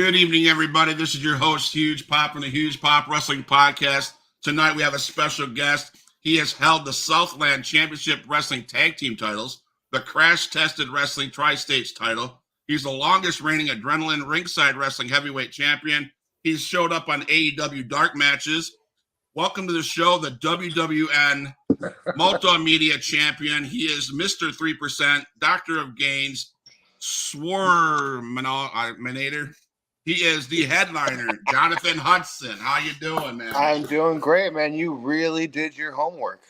Good evening, everybody. This is your host, Huge Pop, from the Huge Pop Wrestling Podcast. Tonight, we have a special guest. He has held the Southland Championship Wrestling Tag Team titles, the Crash Tested Wrestling Tri-States title. He's the longest reigning Adrenaline Ringside Wrestling Heavyweight Champion. He's showed up on AEW Dark Matches. Welcome to the show, the WWN Multimedia Champion. He is Mr. 3%, Doctor of Gains, Swarminator. He is the headliner, Jonathon Hudson. How you doing, man? I'm doing great, man. You really did your homework.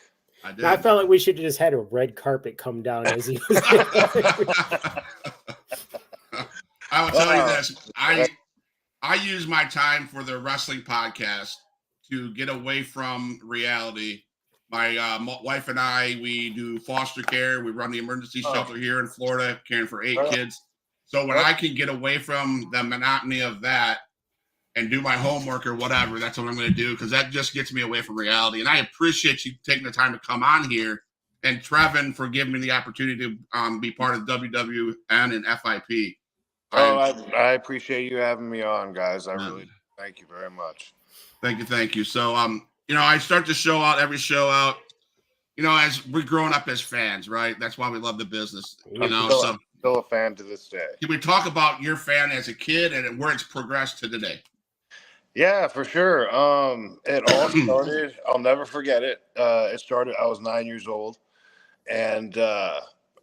I did. I felt like we should have just had a red carpet come down as he was. I will tell you this. I use my time for the wrestling podcast to get away from reality. My wife and I, we do foster care. We run the emergency shelter here in Florida, caring for 8 kids. So when I can get away from the monotony of that and do my homework or whatever, that's what I'm going to do, because that just gets me away from reality. And I appreciate you taking the time to come on here, and Trevin for giving me the opportunity to be part of WWN and FIP. I appreciate you having me on, guys. I really thank you very much. Thank you. So, I start the show out, every show out, as we're growing up as fans, right? That's why we love the business, Still a fan to this day. Can we talk about your fan as a kid and where it's progressed to today? Yeah, for sure. It all started, I'll never forget it. It started, I was 9 years old, and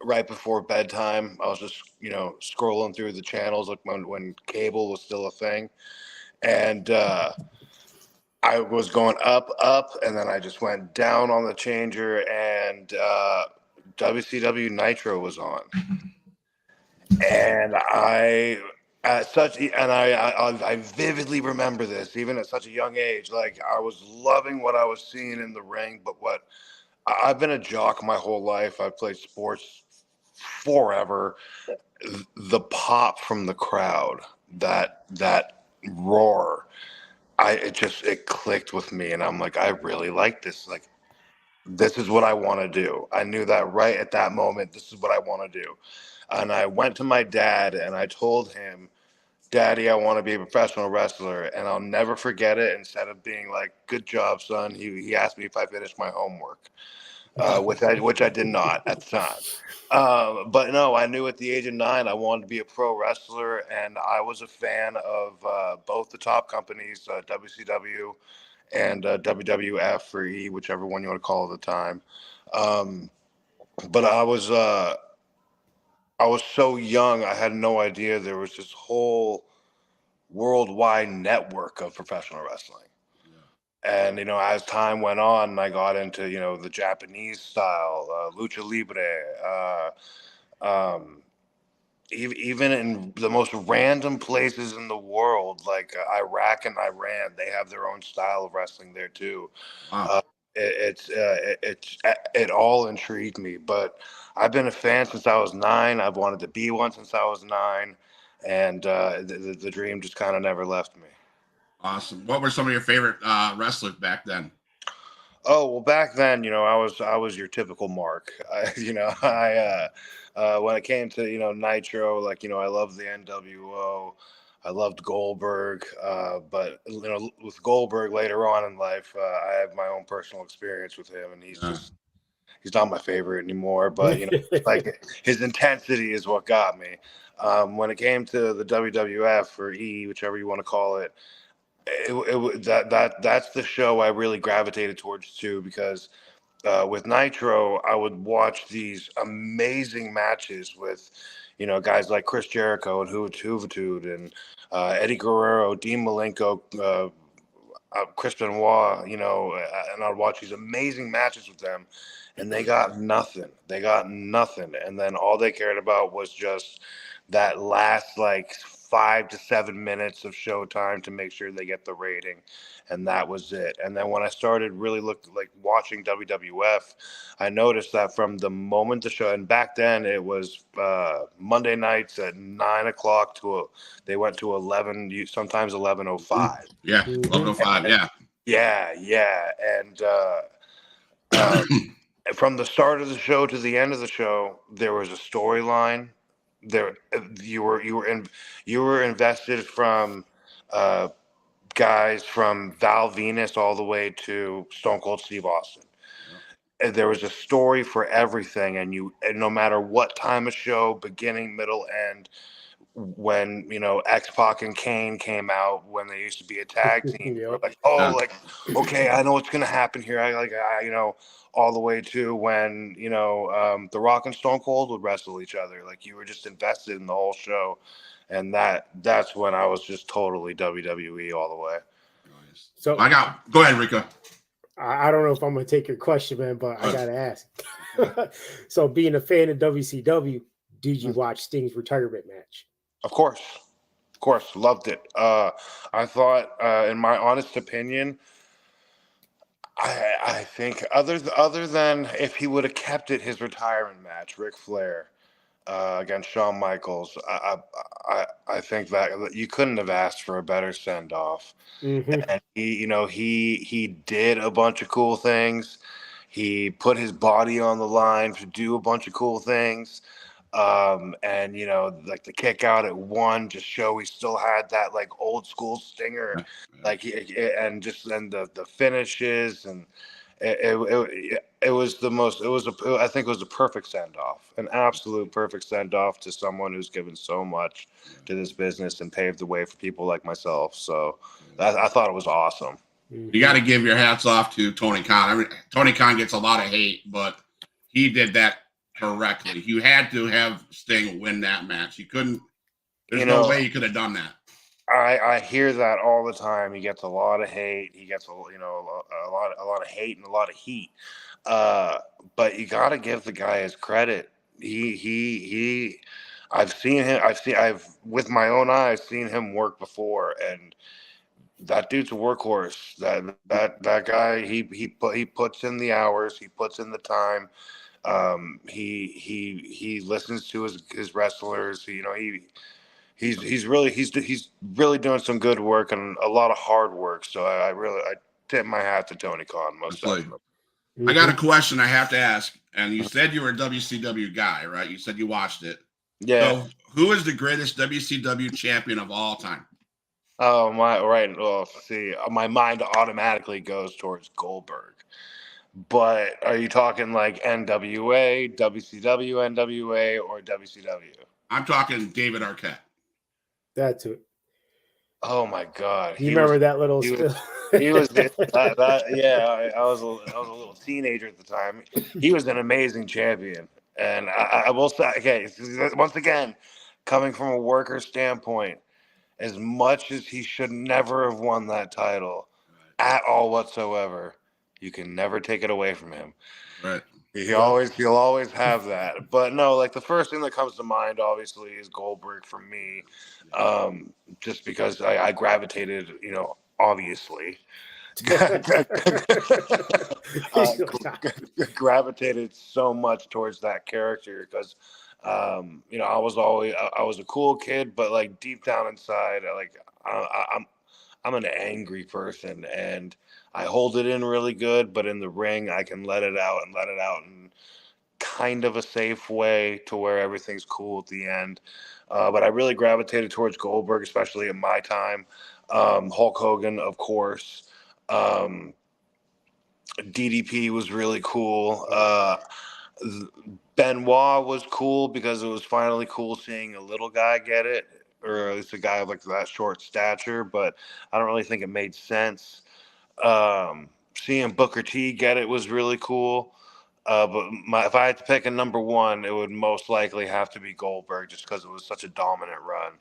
right before bedtime, I was just, scrolling through the channels, like when cable was still a thing. And I was going up, and then I just went down on the changer, and WCW Nitro was on. And I vividly remember this, even at such a young age. Like, I was loving what I was seeing in the ring, but I've been a jock my whole life. I've played sports forever. The pop from the crowd, that roar, it clicked with me, and I'm like, I really like this. Like, this is what I want to do. I knew that right at that moment. This is what I want to do. And I went to my dad and I told him, Daddy, I want to be a professional wrestler. And I'll never forget it. Instead of being like, good job, son, he asked me if I finished my homework, which I did not at the time. But no, I knew at the age of 9 I wanted to be a pro wrestler. And I was a fan of both the top companies, WCW and WWF or E, whichever one you want to call it at the time. But I was so young, I had no idea there was this whole worldwide network of professional wrestling. Yeah. And, as time went on, I got into, the Japanese style, lucha libre, even in the most random places in the world, like Iraq and Iran, they have their own style of wrestling there too. Wow. It all intrigued me, but I've been a fan since I was 9. I've wanted to be one since I was 9, and the dream just kind of never left me. Awesome. What were some of your favorite wrestlers back then? Oh, well, back then, I was your typical mark. When it came to Nitro, like I loved the NWO. I loved Goldberg, but with Goldberg later on in life, I have my own personal experience with him, and he's not my favorite anymore. But like his intensity is what got me. When it came to the WWF or E, whichever you want to call it, that's the show I really gravitated towards too, because with Nitro, I would watch these amazing matches with guys like Chris Jericho and Juventud and Eddie Guerrero, Dean Malenko, Chris Benoit, and I'd watch these amazing matches with them, and they got nothing. And then all they cared about was just that last 5 to 7 minutes of showtime to make sure they get the rating, and that was it. And then when I started really watching WWF, I noticed that from the moment the show, and back then it was Monday nights at 9 o'clock they went to 11, sometimes 11:05. Yeah, 11:05. Yeah. And from the start of the show to the end of the show, there was a storyline you were invested from guys from Val Venus all the way to Stone Cold Steve Austin. And there was a story for everything, and no matter what time of show, beginning, middle, end, when X-Pac and Kane came out, when they used to be a tag team, Yep. we're like, okay, I know what's gonna happen here. All the way to when The Rock and Stone Cold would wrestle each other. Like, you were just invested in the whole show, and that's when I was just totally WWE all the way. So go ahead, Rico. I don't know if I'm going to take your question, man, but I got to ask. So, being a fan of WCW, did you watch Sting's retirement match? Of course, loved it. I thought, in my honest opinion, I think other than if he would have kept it his retirement match, Ric Flair against Shawn Michaels, I think that you couldn't have asked for a better send off. Mm-hmm. And he did a bunch of cool things. He put his body on the line to do a bunch of cool things. And like the kick out at 1 just show he still had that like old school stinger, like the finishes, and it was the most. I think it was a perfect send off, an absolute perfect send off to someone who's given so much to this business and paved the way for people like myself. So I thought it was awesome. You got to give your hats off to Tony Khan. I mean, Tony Khan gets a lot of hate, but he did that correctly. You had to have Sting win that match. You couldn't. There's no way you could have done that. I hear that all the time. He gets a lot of hate. He gets a lot of hate and a lot of heat. But you got to give the guy his credit. I've seen him. I've with my own eyes seen him work before, and that dude's a workhorse. That guy, he puts in the hours. He puts in the time. He listens to his wrestlers. He's really doing some good work and a lot of hard work. So I tip my hat to Tony Khan most definitely. I got a question I have to ask, and you said you were a WCW guy, right? You said you watched it. Yeah. So who is the greatest WCW champion of all time? Oh my! Right. Well, see, my mind automatically goes towards Goldberg. But are you talking like NWA, WCW, NWA, or WCW? I'm talking David Arquette. That's it. Oh my God! You remember that little? He was yeah. I was a little teenager at the time. He was an amazing champion, and I will say, okay, once again, coming from a worker standpoint, as much as he should never have won that title at all whatsoever, you can never take it away from him. Right. He'll always have that. But no, like the first thing that comes to mind, obviously, is Goldberg for me, just because I gravitated, obviously, gravitated so much towards that character because, I was a cool kid, but like deep down inside, I'm an angry person, and I hold it in really good, but in the ring, I can let it out in kind of a safe way to where everything's cool at the end. But I really gravitated towards Goldberg, especially in my time. Hulk Hogan, of course. DDP was really cool. Benoit was cool because it was finally cool seeing a little guy get it, or at least a guy of like that short stature, but I don't really think it made sense. Seeing Booker T get it was really cool. But if I had to pick a number one, it would most likely have to be Goldberg, just because it was such a dominant run.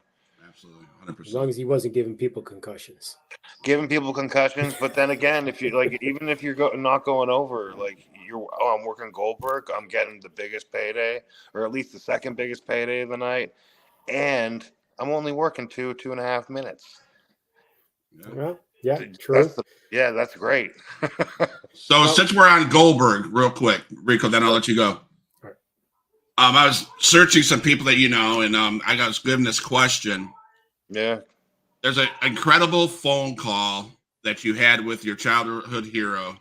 Absolutely, 100%. As long as he wasn't giving people concussions. Giving people concussions, but then again, if you like, even if you're not going over, like I'm working Goldberg, I'm getting the biggest payday, or at least the second biggest payday of the night, and I'm only working 2.5 minutes. Well, yeah, true. That's great. So since we're on Goldberg, real quick, Rico, then I'll let you go. Right. I was searching some people that you know, and I was given this question. Yeah. There's an incredible phone call that you had with your childhood hero,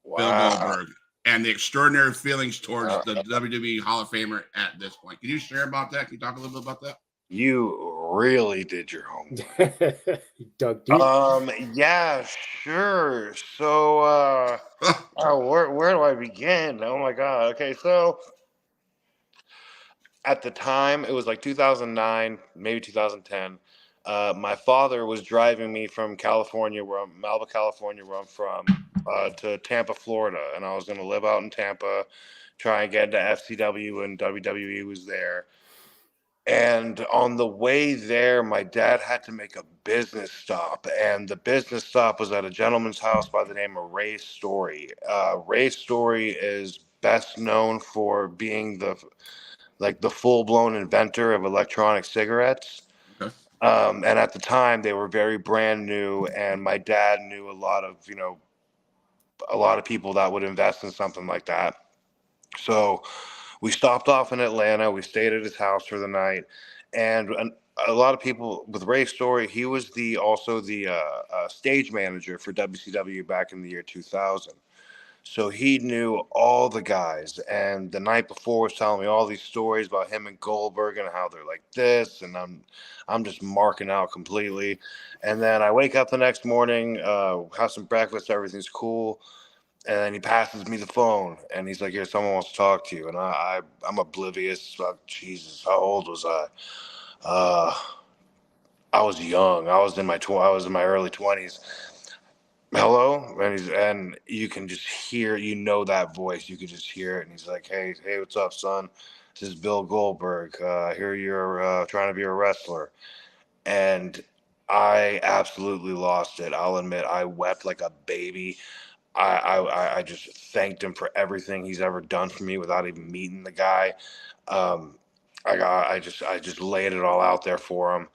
Wow. Bill Goldberg. and the extraordinary feelings towards the WWE Hall of Famer at this point. Can you share about that? Can you talk a little bit about that? You really did your homework. Doug deep. Yeah, sure. So, where do I begin? Oh my God. Okay, so at the time, it was like 2009, maybe 2010. My father was driving me from California, Malibu, California, where I'm from, to Tampa, Florida, and I was going to live out in Tampa, try and get into FCW, and WWE was there. And on the way there, my dad had to make a business stop, and the business stop was at a gentleman's house by the name of Ray Story. Ray Story is best known for being the full-blown inventor of electronic cigarettes. Okay. And at the time, they were very brand new, and my dad knew a lot of people that would invest in something like that. So we stopped off in Atlanta. We stayed at his house for the night, and a lot of people with Ray's story. He was also the stage manager for WCW back in the year 2000. So he knew all the guys, and the night before was telling me all these stories about him and Goldberg and how they're like this, and I'm just marking out completely. And then I wake up the next morning, have some breakfast, everything's cool. And then he passes me the phone, and he's like, "Here, someone wants to talk to you." And I'm oblivious. Jesus, how old was I? I was young. I was in my early 20s. Hello, and you can just hear, that voice. You can just hear it, and he's like, "Hey, what's up, son? This is Bill Goldberg. I hear you're trying to be a wrestler." And I absolutely lost it. I'll admit, I wept like a baby. I just thanked him for everything he's ever done for me without even meeting the guy. I just laid it all out there for him,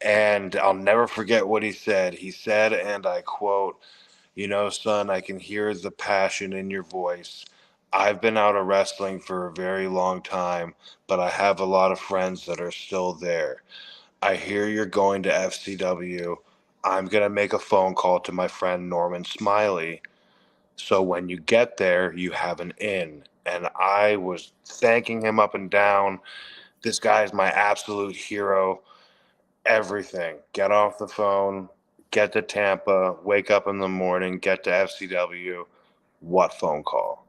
and I'll never forget what he said. He said, and I quote, "Son, I can hear the passion in your voice. I've been out of wrestling for a very long time, but I have a lot of friends that are still there. I hear you're going to FCW. I'm going to make a phone call to my friend Norman Smiley. So when you get there, you have an in." And I was thanking him up and down. This guy is my absolute hero. Everything. Get off the phone, get to Tampa, wake up in the morning, get to FCW. What phone call?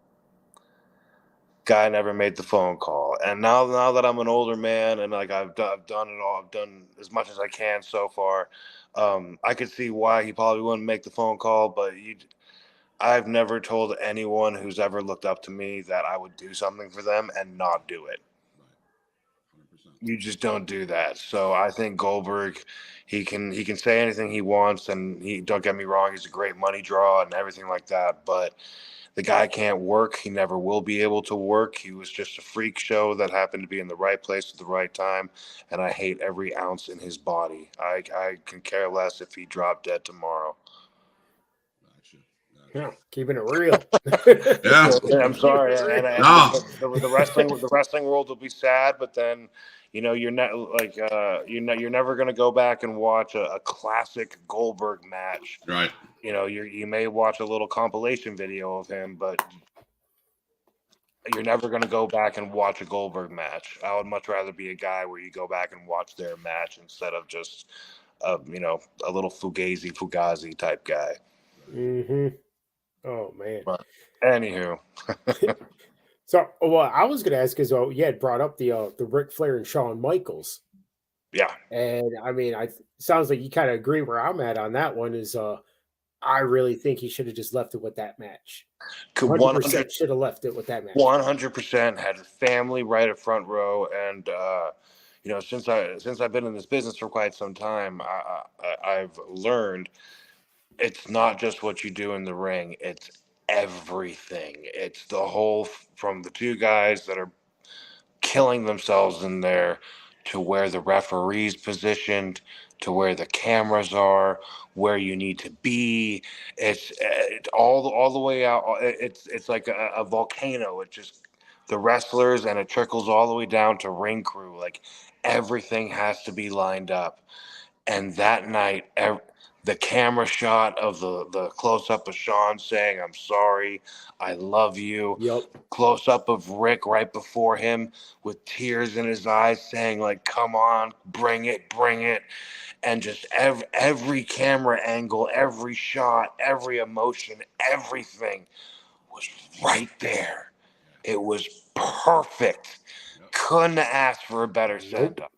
Guy never made the phone call. And now that I'm an older man and like I've done it all, I've done as much as I can so far. I could see why he probably wouldn't make the phone call, but I've never told anyone who's ever looked up to me that I would do something for them and not do it. You just don't do that. So I think Goldberg, he can say anything he wants, and don't get me wrong, he's a great money draw and everything like that. But the guy can't work. He never will be able to work. He was just a freak show that happened to be in the right place at the right time. And I hate every ounce in his body. I can care less if he dropped dead tomorrow. Yeah, keeping it real. Yeah, I'm sorry. And No. the wrestling world will be sad, but then you're not like you're never gonna go back and watch a classic Goldberg match. Right. You may watch a little compilation video of him, but you're never gonna go back and watch a Goldberg match. I would much rather be a guy where you go back and watch their match instead of just a little fugazi type guy. Mm-hmm. Oh man. But anywho. So, well, I was going to ask because you had brought up the Ric Flair and Shawn Michaels. Yeah. And I mean, sounds like you kind of agree where I'm at on that one. Is I really think he should have just left it with that match. 100% should have left it with that match. 100% had family right at front row, and since I've been in this business for quite some time, I've learned it's not just what you do in the ring; it's everything. It's the whole, from the two guys that are killing themselves in there, to where the referee's positioned, to where the cameras are, where you need to be. It's all the way out. It's like a volcano. It just, the wrestlers, and it trickles all the way down to ring crew. Like everything has to be lined up. And that night, the camera shot of the close up of Sean saying, "I'm sorry, I love you." Yep. Close up of Rick right before him with tears in his eyes saying, like, "Come on, bring it, bring it." And just every camera angle, every shot, every emotion, everything was right there. It was perfect. Couldn't ask for a better send off.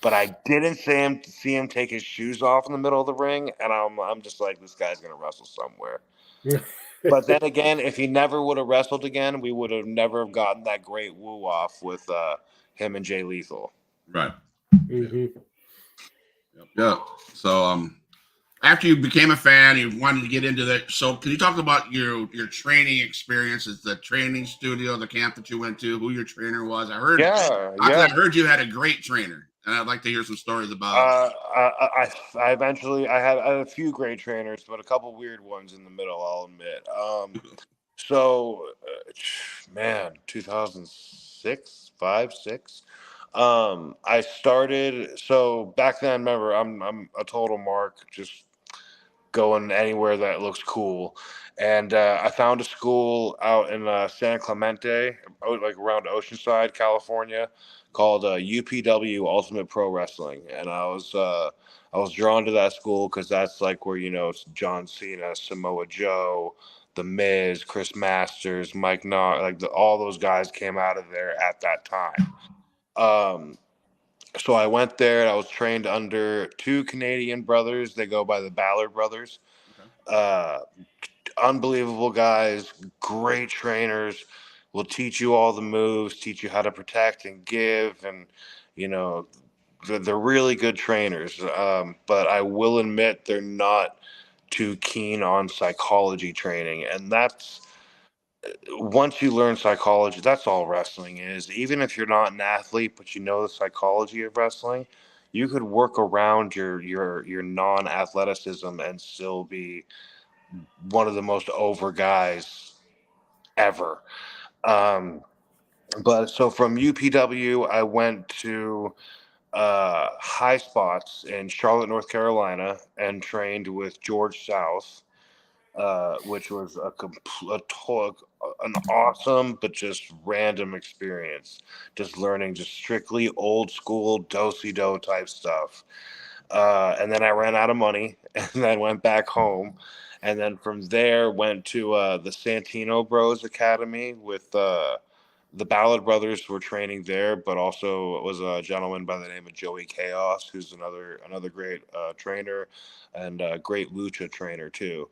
But I didn't see him take his shoes off in the middle of the ring, and I'm just like, this guy's gonna wrestle somewhere. But then again, if he never would have wrestled again, we would have never gotten that great woo off with him and Jay Lethal. Right. Mm-hmm. Yeah. So after you became a fan, you wanted to get into that. So can you talk about your training experiences, the training studio, the camp that you went to, who your trainer was? I heard you had a great trainer, and I'd like to hear some stories about I had a few great trainers, but a couple weird ones in the middle, I'll admit. So, man, 2006, 5, 6. I started. So back then, remember, I'm a total mark, just going anywhere that looks cool. And I found a school out in San Clemente, like around Oceanside, California, called UPW Ultimate Pro Wrestling, and I was drawn to that school because that's like where it's John Cena, Samoa Joe, The Miz, Chris Masters, Mike Knox, like all those guys came out of there at that time. So I went there and I was trained under two Canadian brothers. They go by the Ballard brothers. Unbelievable guys, great trainers, will teach you all the moves, teach you how to protect and give, and they're really good trainers. But I will admit they're not too keen on psychology training, and that's once you learn psychology, that's all wrestling is. Even if you're not an athlete, but you know the psychology of wrestling, you could work around your non-athleticism and still be one of the most over guys ever. But so from UPW, I went to High Spots in Charlotte, North Carolina, and trained with George South, which was an awesome but just random experience. Just learning just strictly old school do-si-do type stuff. And then I ran out of money and then went back home. And then from there went to the Santino Bros Academy with the Ballard brothers were training there, but also was a gentleman by the name of Joey Chaos, who's another great trainer and a great lucha trainer too.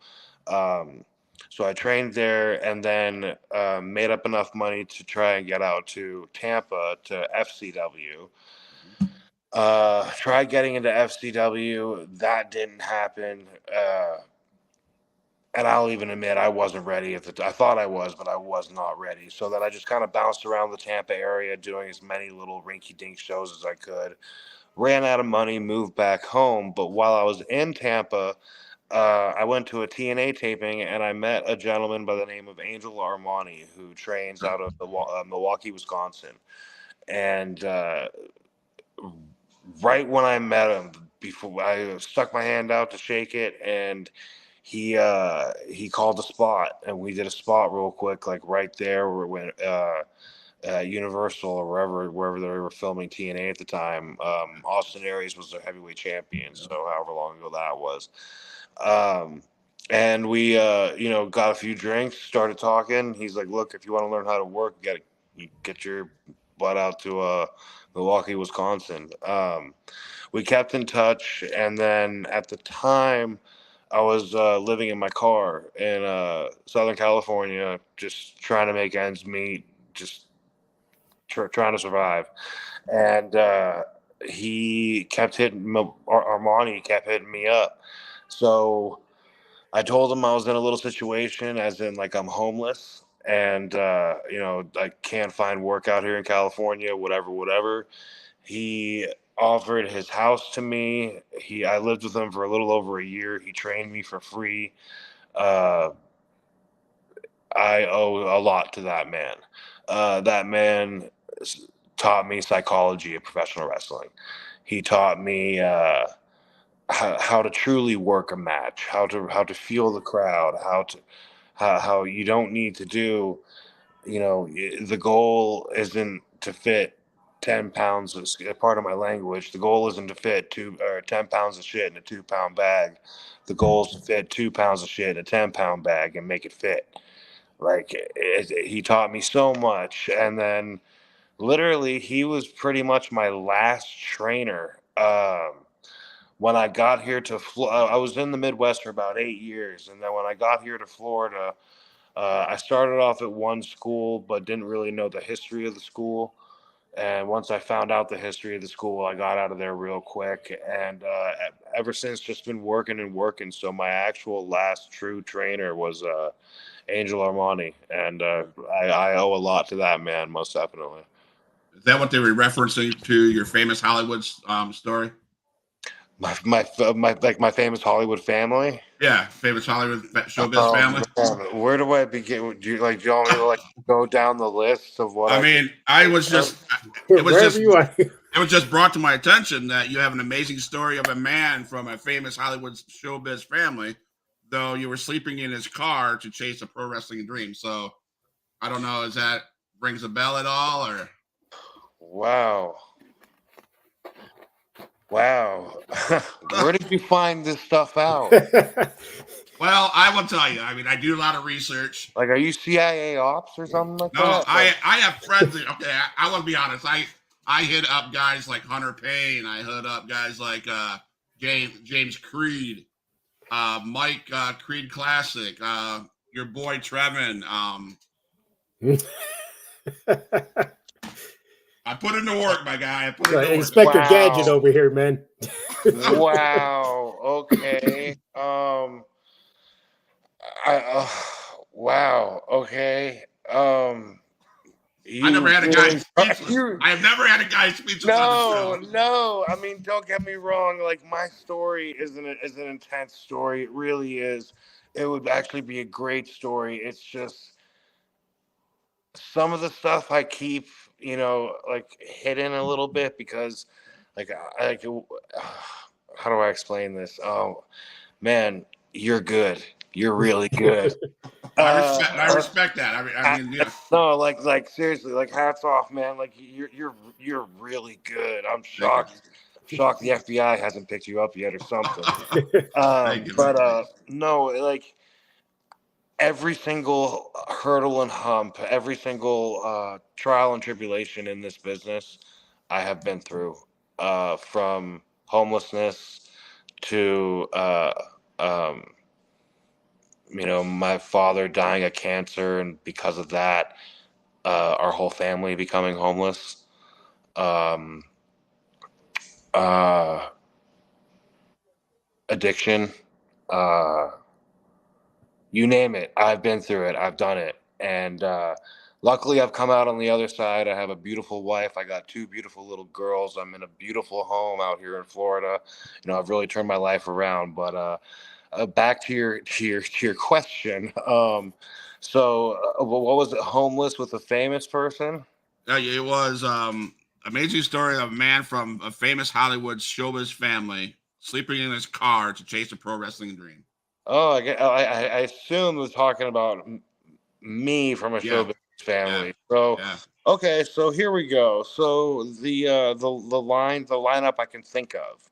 So I trained there and then made up enough money to try and get out to Tampa to FCW. Tried getting into FCW. That didn't happen. And I'll even admit I wasn't ready I thought I was, but I was not ready. So then I just kind of bounced around the Tampa area doing as many little rinky-dink shows as I could. Ran out of money, moved back home. But while I was in Tampa, I went to a TNA taping and I met a gentleman by the name of Angel Armani who trains out of Milwaukee, Wisconsin. And right when I met him, before I stuck my hand out to shake it, and he called a spot, and we did a spot real quick, like right there where when Universal or wherever they were filming TNA at the time. Austin Aries was their heavyweight champion, so however long ago that was. And we got a few drinks, started talking. He's like, "Look, if you want to learn how to work, you get your butt out to Milwaukee, Wisconsin." We kept in touch, and then at the time I was living in my car in Southern California, just trying to make ends meet, just trying to survive. And he kept Armani kept hitting me up. So I told him I was in a little situation, as in like I'm homeless and I can't find work out here in California, whatever. He offered his house to me. I lived with him for a little over a year. He trained me for free. I owe a lot to that man. That man taught me psychology of professional wrestling. He taught me how to truly work a match, how to feel the crowd, how you don't need to do, the goal isn't to fit 10 pounds of, part of my language, the goal isn't to fit 10 pounds of shit in a 2-pound bag. The goal is to fit 2 pounds of shit in a 10-pound bag and make it fit. Like, he taught me so much. And then literally he was pretty much my last trainer. When I got here to I was in the Midwest for about 8 years, and then when I got here to Florida, I started off at one school, but didn't really know the history of the school. And once I found out the history of the school, I got out of there real quick. And ever since, just been working and working. So my actual last true trainer was Angel Armani, and I owe a lot to that man, most definitely. Is that what they were referencing to your famous Hollywood story? My famous Hollywood family. Yeah, famous Hollywood showbiz family. Man, where do I begin? Do you want me to go down the list of what? It was just brought to my attention that you have an amazing story of a man from a famous Hollywood showbiz family, though you were sleeping in his car to chase a pro wrestling dream. So I don't know, is that rings a bell at all, or? Wow. Where did you find this stuff out? Well, I will tell you. I mean, I do a lot of research. Like, are you CIA ops or something like that? No, I have friends. Okay, I want to be honest. I hit up guys like Hunter Payne. I hit up guys like James Creed, Mike Creed Classic, your boy Trevin. I put in the work, my guy. I put in the work. Inspector Gadget over here, man. Wow. Okay. Wow. Okay. I never had a guy speechless. I've never had a guy speechless. No. I mean, don't get me wrong. Like, my story is an intense story. It really is. It would actually be a great story. It's just some of the stuff I keep, hidden a little bit because, how do I explain this? Oh, man, you're good. You're really good. I respect that. I mean, yeah. No, seriously, hats off, man. Like, you're really good. I'm shocked. Shocked the FBI hasn't picked you up yet or something. No, every single hurdle and hump, every single trial and tribulation in this business, I have been through, from homelessness to my father dying of cancer, and because of that, our whole family becoming homeless. Addiction, you name it. I've been through it. I've done it. And luckily, I've come out on the other side. I have a beautiful wife. I got 2 beautiful little girls. I'm in a beautiful home out here in Florida. I've really turned my life around. But back to your question. So what was it? Homeless with a famous person? Yeah, it was amazing story of a man from a famous Hollywood showbiz family sleeping in his car to chase a pro wrestling dream. Oh, I assume we're talking about me from a showbiz family. So okay, so here we go. So the lineup I can think of.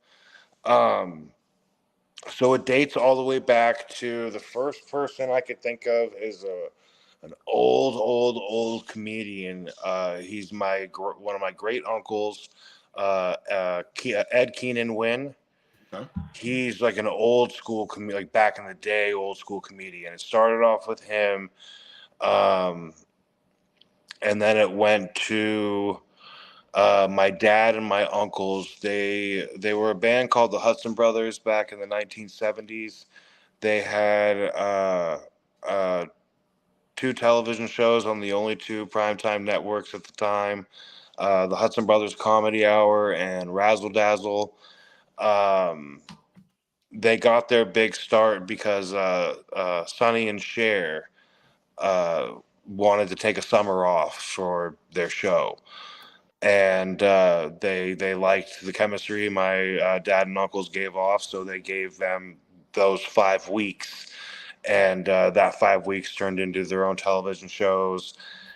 So it dates all the way back to the first person I could think of is an old comedian. He's one of my great uncles, Ed Keenan Wynn. Okay. He's like an old school back in the day, old school comedian. It started off with him, and then it went to my dad and my uncles. They were a band called the Hudson Brothers back in the 1970s. They had 2 television shows on the only 2 primetime networks at the time, the Hudson Brothers Comedy Hour and Razzle Dazzle. They got their big start because Sonny and Cher wanted to take a summer off for their show. and they liked the chemistry my dad and uncles gave off, so they gave them those 5 weeks, and that 5 weeks turned into their own television shows.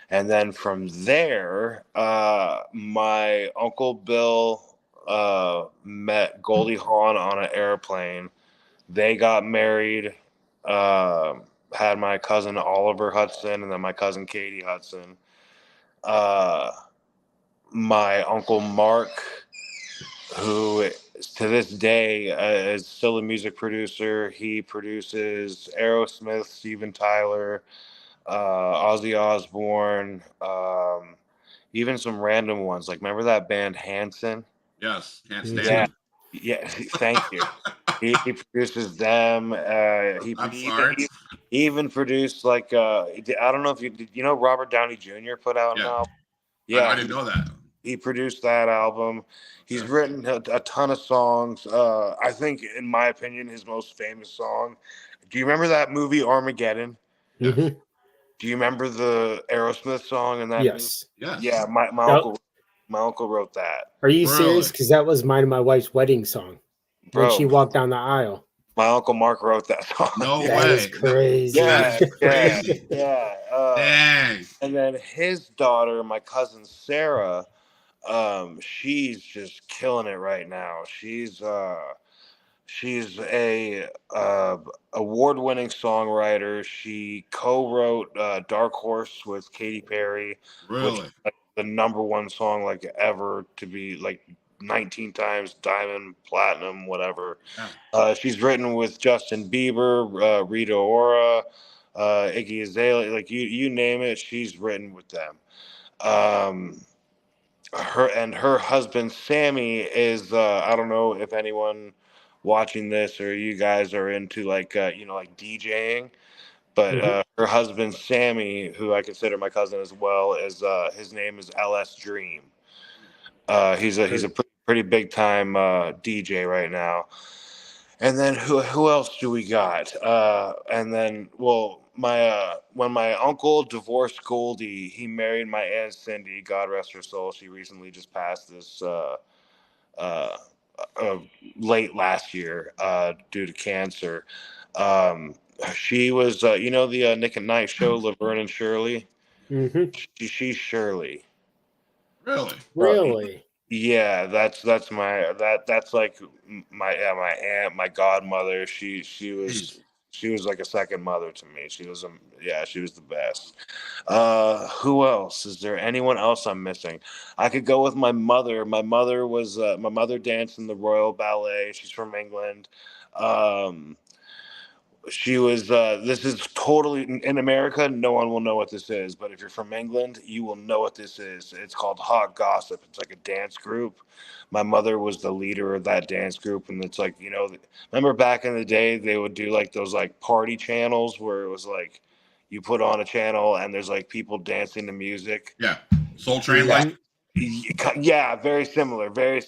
And then from there, my Uncle Bill met Goldie Hawn on an airplane. They got married, had my cousin Oliver Hudson, and then my cousin Katie Hudson. My Uncle Mark, who to this day is still a music producer. He produces Aerosmith, Steven Tyler, Ozzy Osbourne, even some random ones. Like, remember that band Hanson? Yes, can't stand Yeah, them. yeah. Thank you. He produces them. I'm sorry. He even produced like I don't know if you know Robert Downey Jr. put out an Yeah. album. I didn't know that. He produced that album. He's written a ton of songs. I think, in my opinion, his most famous song. Do you remember that movie Armageddon? Yes. Mm-hmm. Do you remember the Aerosmith song in that movie? Yes. Yes. Yeah, my uncle wrote that. Are you Really? serious? Because that was mine and my wife's wedding song. Bro, When she walked down the aisle. my Uncle Mark wrote that song. No That way. is crazy. Yeah, That is crazy. yeah. Dang. And then his daughter, my cousin Sarah, she's just killing it right now. She's a award-winning songwriter. She co-wrote Dark Horse with Katy Perry, Really? which is like the #1 song like ever to be like 19 times diamond, platinum, whatever. Yeah. She's written with Justin Bieber, Rita Ora, Iggy Azalea, like you name it, she's written with them. Her husband Sammy is I don't know if anyone watching this or you guys are into like like DJing, but her husband Sammy, who I consider my cousin as well, is his name is LS Dream. He's a pretty big time DJ right now. And then who else do we got? And then when my uncle divorced Goldie, he married my aunt Cindy. God rest her soul. She recently just passed this uh, late last year due to cancer. She was the Nick at Night show, Laverne and Shirley. Mm-hmm. She's Shirley. Really? Yeah, that's like my aunt, my godmother. She was like a second mother to me. She was the best. Who else? Is there anyone else I'm missing? I could go with my mother. My mother danced in the Royal Ballet. She's from England. She was this is totally in America, no one will know what this is, but if you're from England, you will know what this is. It's called Hot Gossip. It's like a dance group. My mother was the leader of that dance group, and it's like, remember back in the day they would do like those like party channels where it was like you put on a channel and there's like people dancing to music. Yeah. Soul Train like? Yeah, very similar, but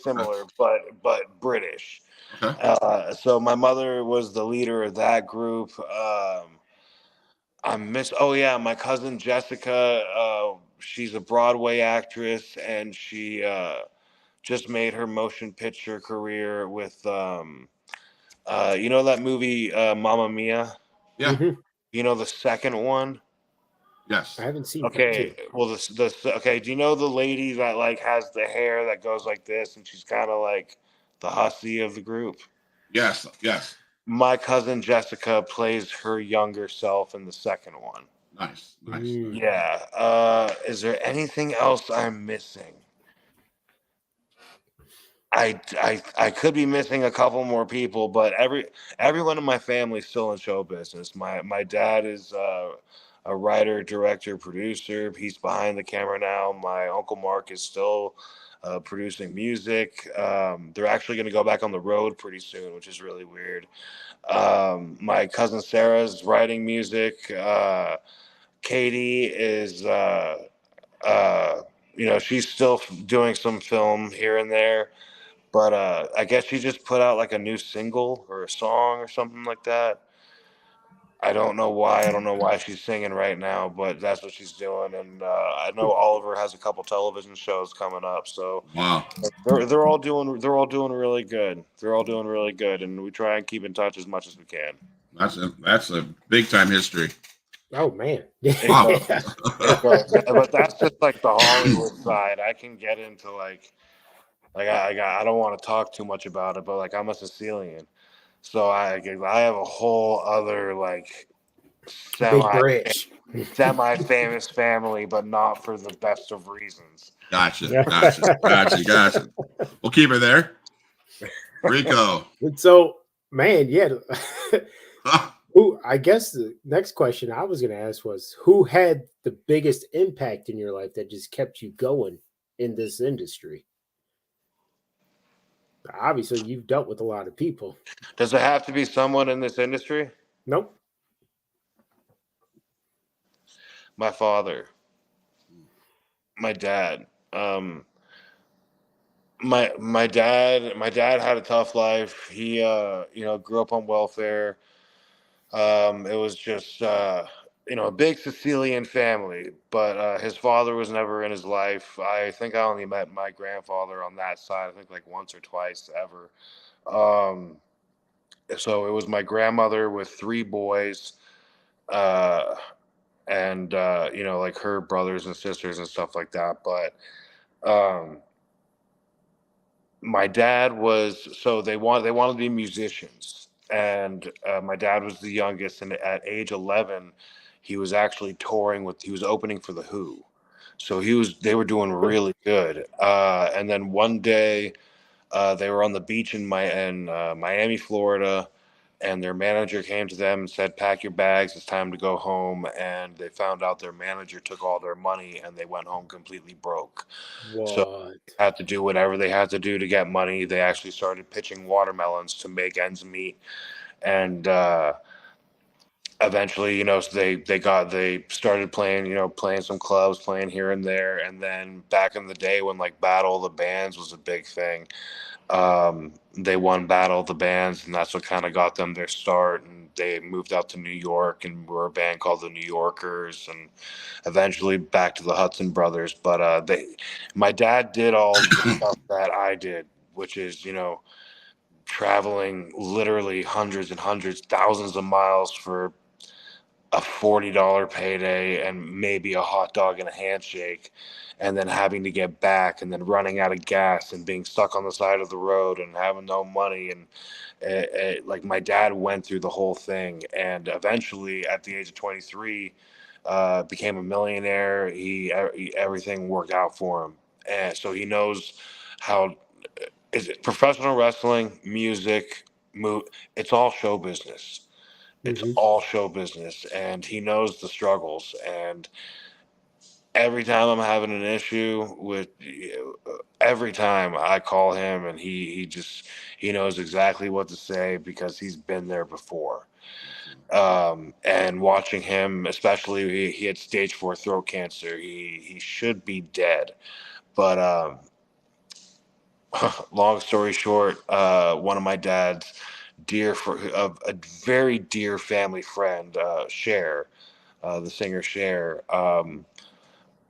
British. Okay. So my mother was the leader of that group. My cousin Jessica. She's a Broadway actress, and she just made her motion picture career with that movie Mamma Mia. Yeah. Mm-hmm. The second one. Yes. I haven't seen. Okay. Well, okay. Do you know the lady that like has the hair that goes like this, and she's kind of like the hussy of the group? Yes. Yes. My cousin Jessica plays her younger self in the second one. Nice. Yeah. Is there anything else I'm missing? I could be missing a couple more people, but everyone in my family is still in show business. My dad is a writer, director, producer. He's behind the camera now. My Uncle Mark is still producing music. They're actually going to go back on the road pretty soon, which is really weird. My cousin Sarah's writing music. Katie is, she's still doing some film here and there, but I guess she just put out like a new single or a song or something like that. I don't know why. I don't know why she's singing right now, but that's what she's doing. And I know Oliver has a couple television shows coming up, so Wow. they're all doing really good. They're all doing really good, and we try and keep in touch as much as we can. That's a big time history. Oh man. Wow. But that's just like the Hollywood side. I can get into like I don't want to talk too much about it, but like I'm a Sicilian, so I have a whole other like Big bridge. semi famous family, but not for the best of reasons. Gotcha. We'll keep her there. Rico. So, man, yeah. Who? I guess the next question I was going to ask was, who had the biggest impact in your life that just kept you going in this industry? Obviously, you've dealt with a lot of people. Does it have to be someone in this industry? Nope. My father. My dad. My dad had a tough life. He grew up on welfare. It was just a big Sicilian family, but his father was never in his life. I think I only met my grandfather on that side, I think like once or twice ever. So it was my grandmother with 3 boys, and like her brothers and sisters and stuff like that. But my dad they wanted to be musicians, and my dad was the youngest, and at age 11 he was actually he was opening for the Who, so they were doing really good. And then one day they were on the beach in Miami, Florida, and their manager came to them and said, "Pack your bags, it's time to go home." And they found out their manager took all their money, and they went home completely broke. What? So they had to do whatever they had to do to get money. They actually started pitching watermelons to make ends meet, and eventually, so they started playing some clubs, playing here and there. And then back in the day when like Battle of the Bands was a big thing, they won Battle of the Bands, and that's what kind of got them their start. And they moved out to New York and were a band called the New Yorkers, and eventually back to the Hudson Brothers. But my dad did all the stuff that I did, which is traveling literally hundreds and hundreds, thousands of miles for a $40 payday and maybe a hot dog and a handshake, and then having to get back, and then running out of gas and being stuck on the side of the road and having no money. And like my dad went through the whole thing, and eventually at the age of 23 became a millionaire. Everything worked out for him, and so he knows how is it professional wrestling, music, it's all show business. It's all show business, and he knows the struggles. And every time I'm having an issue every time I call him, and he knows exactly what to say because he's been there before. And watching him, especially he had stage 4 throat cancer. He should be dead, but long story short, one of my dad's a very dear family friend, Cher, the singer Cher.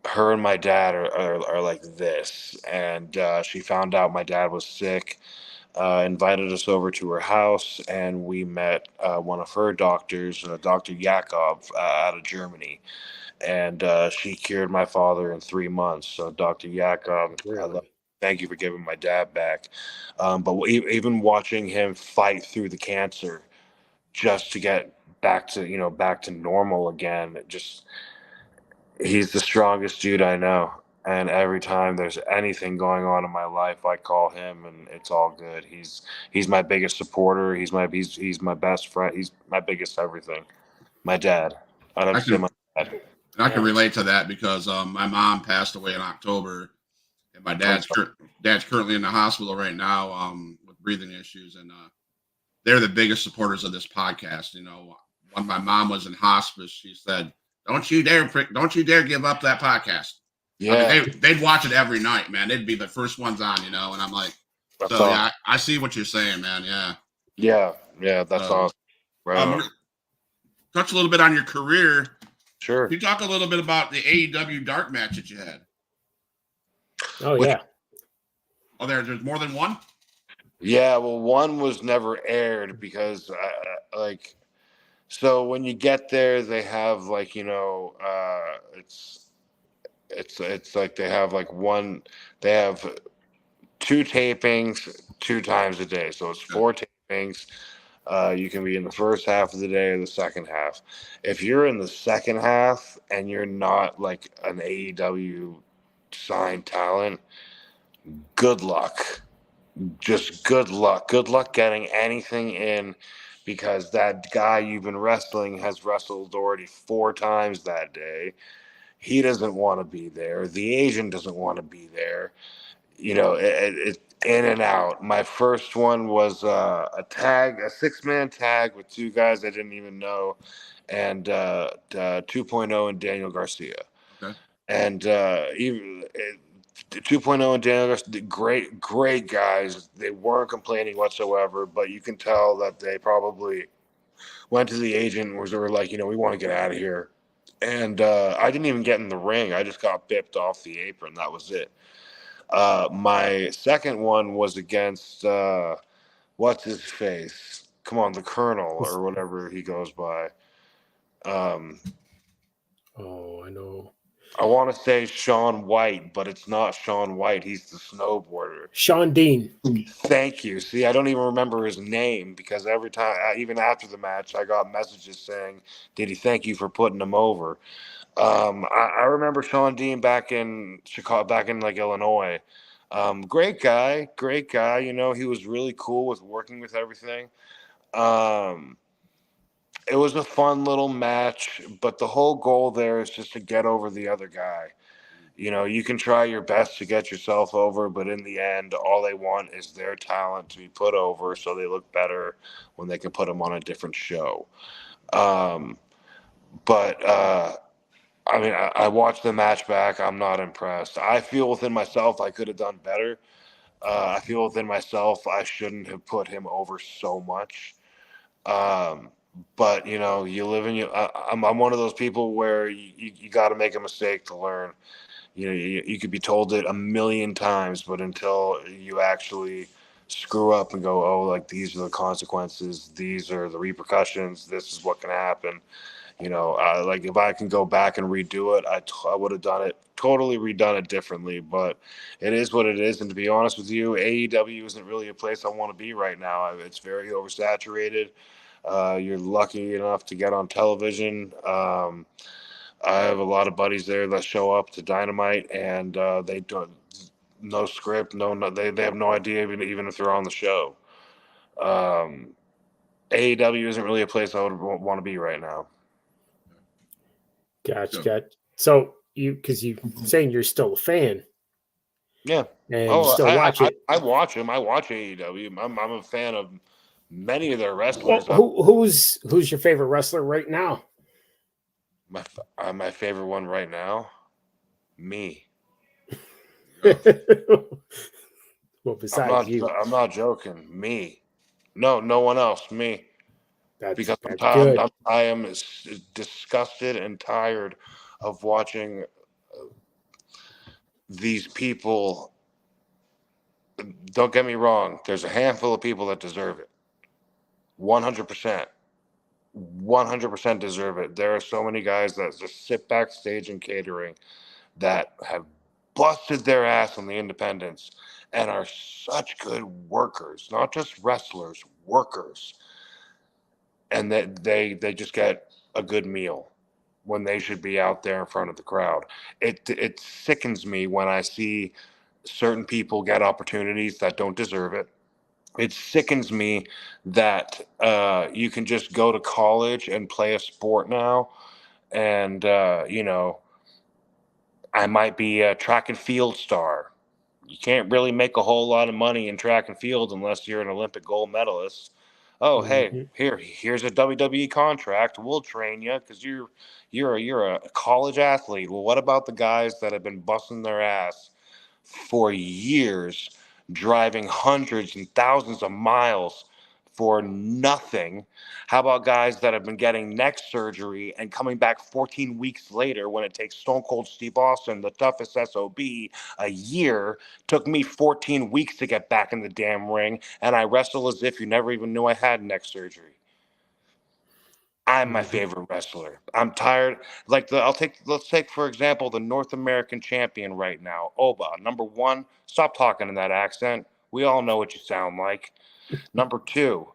Her and my dad are like this, and she found out my dad was sick, invited us over to her house, and we met one of her doctors, Dr. Yakov, out of Germany, and she cured my father in 3 months. So Dr. Yakov, Really? thank you for giving my dad back. But even watching him fight through the cancer just to get back to normal again, he's the strongest dude I know. And every time there's anything going on in my life, I call him, and it's all good. He's my biggest supporter. He's my best friend. He's my biggest everything. My dad. I'd have to say my dad. I can relate to that because my mom passed away in October, and my dad's currently in the hospital right now with breathing issues, and they're the biggest supporters of this podcast. When my mom was in hospice, she said, don't you dare give up that podcast." Yeah, I mean, they'd watch it every night, man. They'd be the first ones on, and I'm like, yeah, I see what you're saying, man. Yeah, that's awesome. Right. touch a little bit on your career. Sure. Can you talk a little bit about the AEW dark match that you had? Oh, yeah. Oh, there's more than one? Yeah, well, one was never aired because, so when you get there, they have like, it's like they have like they have 2 tapings 2 times a day, so it's 4 tapings. You can be in the first half of the day or the second half. If you're in the second half and you're not like an AEW signed talent, good luck. Just good luck. Good luck getting anything in, because that guy you've been wrestling has wrestled already 4 times that day. He doesn't want to be there. The agent doesn't want to be there. It in and out. My first one was a 6-man tag with 2 guys I didn't even know, and 2.0 and Daniel Garcia. Okay. And even 2.0 and Daniel Garcia, great guys. They weren't complaining whatsoever, but you can tell that they probably went to the agent and were like, we want to get out of here. And I didn't even get in the ring. I just got bipped off the apron. That was it. My second one was against what's his face? Come on, the Colonel or whatever he goes by. Oh, I know. I want to say Sean White, but it's not Sean White. He's the snowboarder. Sean Dean. Thank you. See, I don't even remember his name because every time, even after the match, I got messages saying, "Did he thank you for putting him over?" I remember Sean Dean back in Chicago, back in like Illinois. Great guy. He was really cool with working with everything. It was a fun little match, but the whole goal there is just to get over the other guy. You can try your best to get yourself over, but in the end, all they want is their talent to be put over so they look better when they can put them on a different show. I watched the match back. I'm not impressed. I feel within myself I could have done better. I feel within myself I shouldn't have put him over so much. But you live in you. I'm one of those people where you got to make a mistake to learn. You could be told it a million times, but until you actually screw up and go, oh, like these are the consequences, these are the repercussions, this is what can happen. Like if I can go back and redo it, I would have done it, totally redone it differently, but it is what it is. And to be honest with you, AEW isn't really a place I want to be right now. It's very oversaturated. You're lucky enough to get on television. I have a lot of buddies there that show up to Dynamite and they don't, no script, they have no idea even if they're on the show. AEW isn't really a place I would want to be right now. Gotcha. So because you saying you're still a fan. Yeah. And you still watch it. I watch them. I watch AEW. I'm a fan of many of their wrestlers. Well, who's your favorite wrestler right now? My favorite one right now? Me. Well, besides you. I'm not joking. Me. No one else. Me. Because I am disgusted and tired of watching these people. Don't get me wrong. There's a handful of people that deserve it. 100%. 100% deserve it. There are so many guys that just sit backstage in catering that have busted their ass on the independents and are such good workers, not just wrestlers, workers. And that they just get a good meal when they should be out there in front of the crowd. It sickens me when I see certain people get opportunities that don't deserve it. It sickens me that you can just go to college and play a sport now. And, I might be a track and field star. You can't really make a whole lot of money in track and field unless you're an Olympic gold medalist. Oh, hey, here's a WWE contract. We'll train you because you're a college athlete. Well, what about the guys that have been busting their ass for years, driving hundreds and thousands of miles for nothing? How about guys that have been getting neck surgery and coming back 14 weeks later when it takes Stone Cold Steve Austin, the toughest SOB, a year? Took me 14 weeks to get back in the damn ring, and I wrestle as if you never even knew I had neck surgery. I'm my favorite wrestler. I'm tired. Like let's take for example the North American champion right now, Oba. Number one, stop talking in that accent. We all know what you sound like. Number two,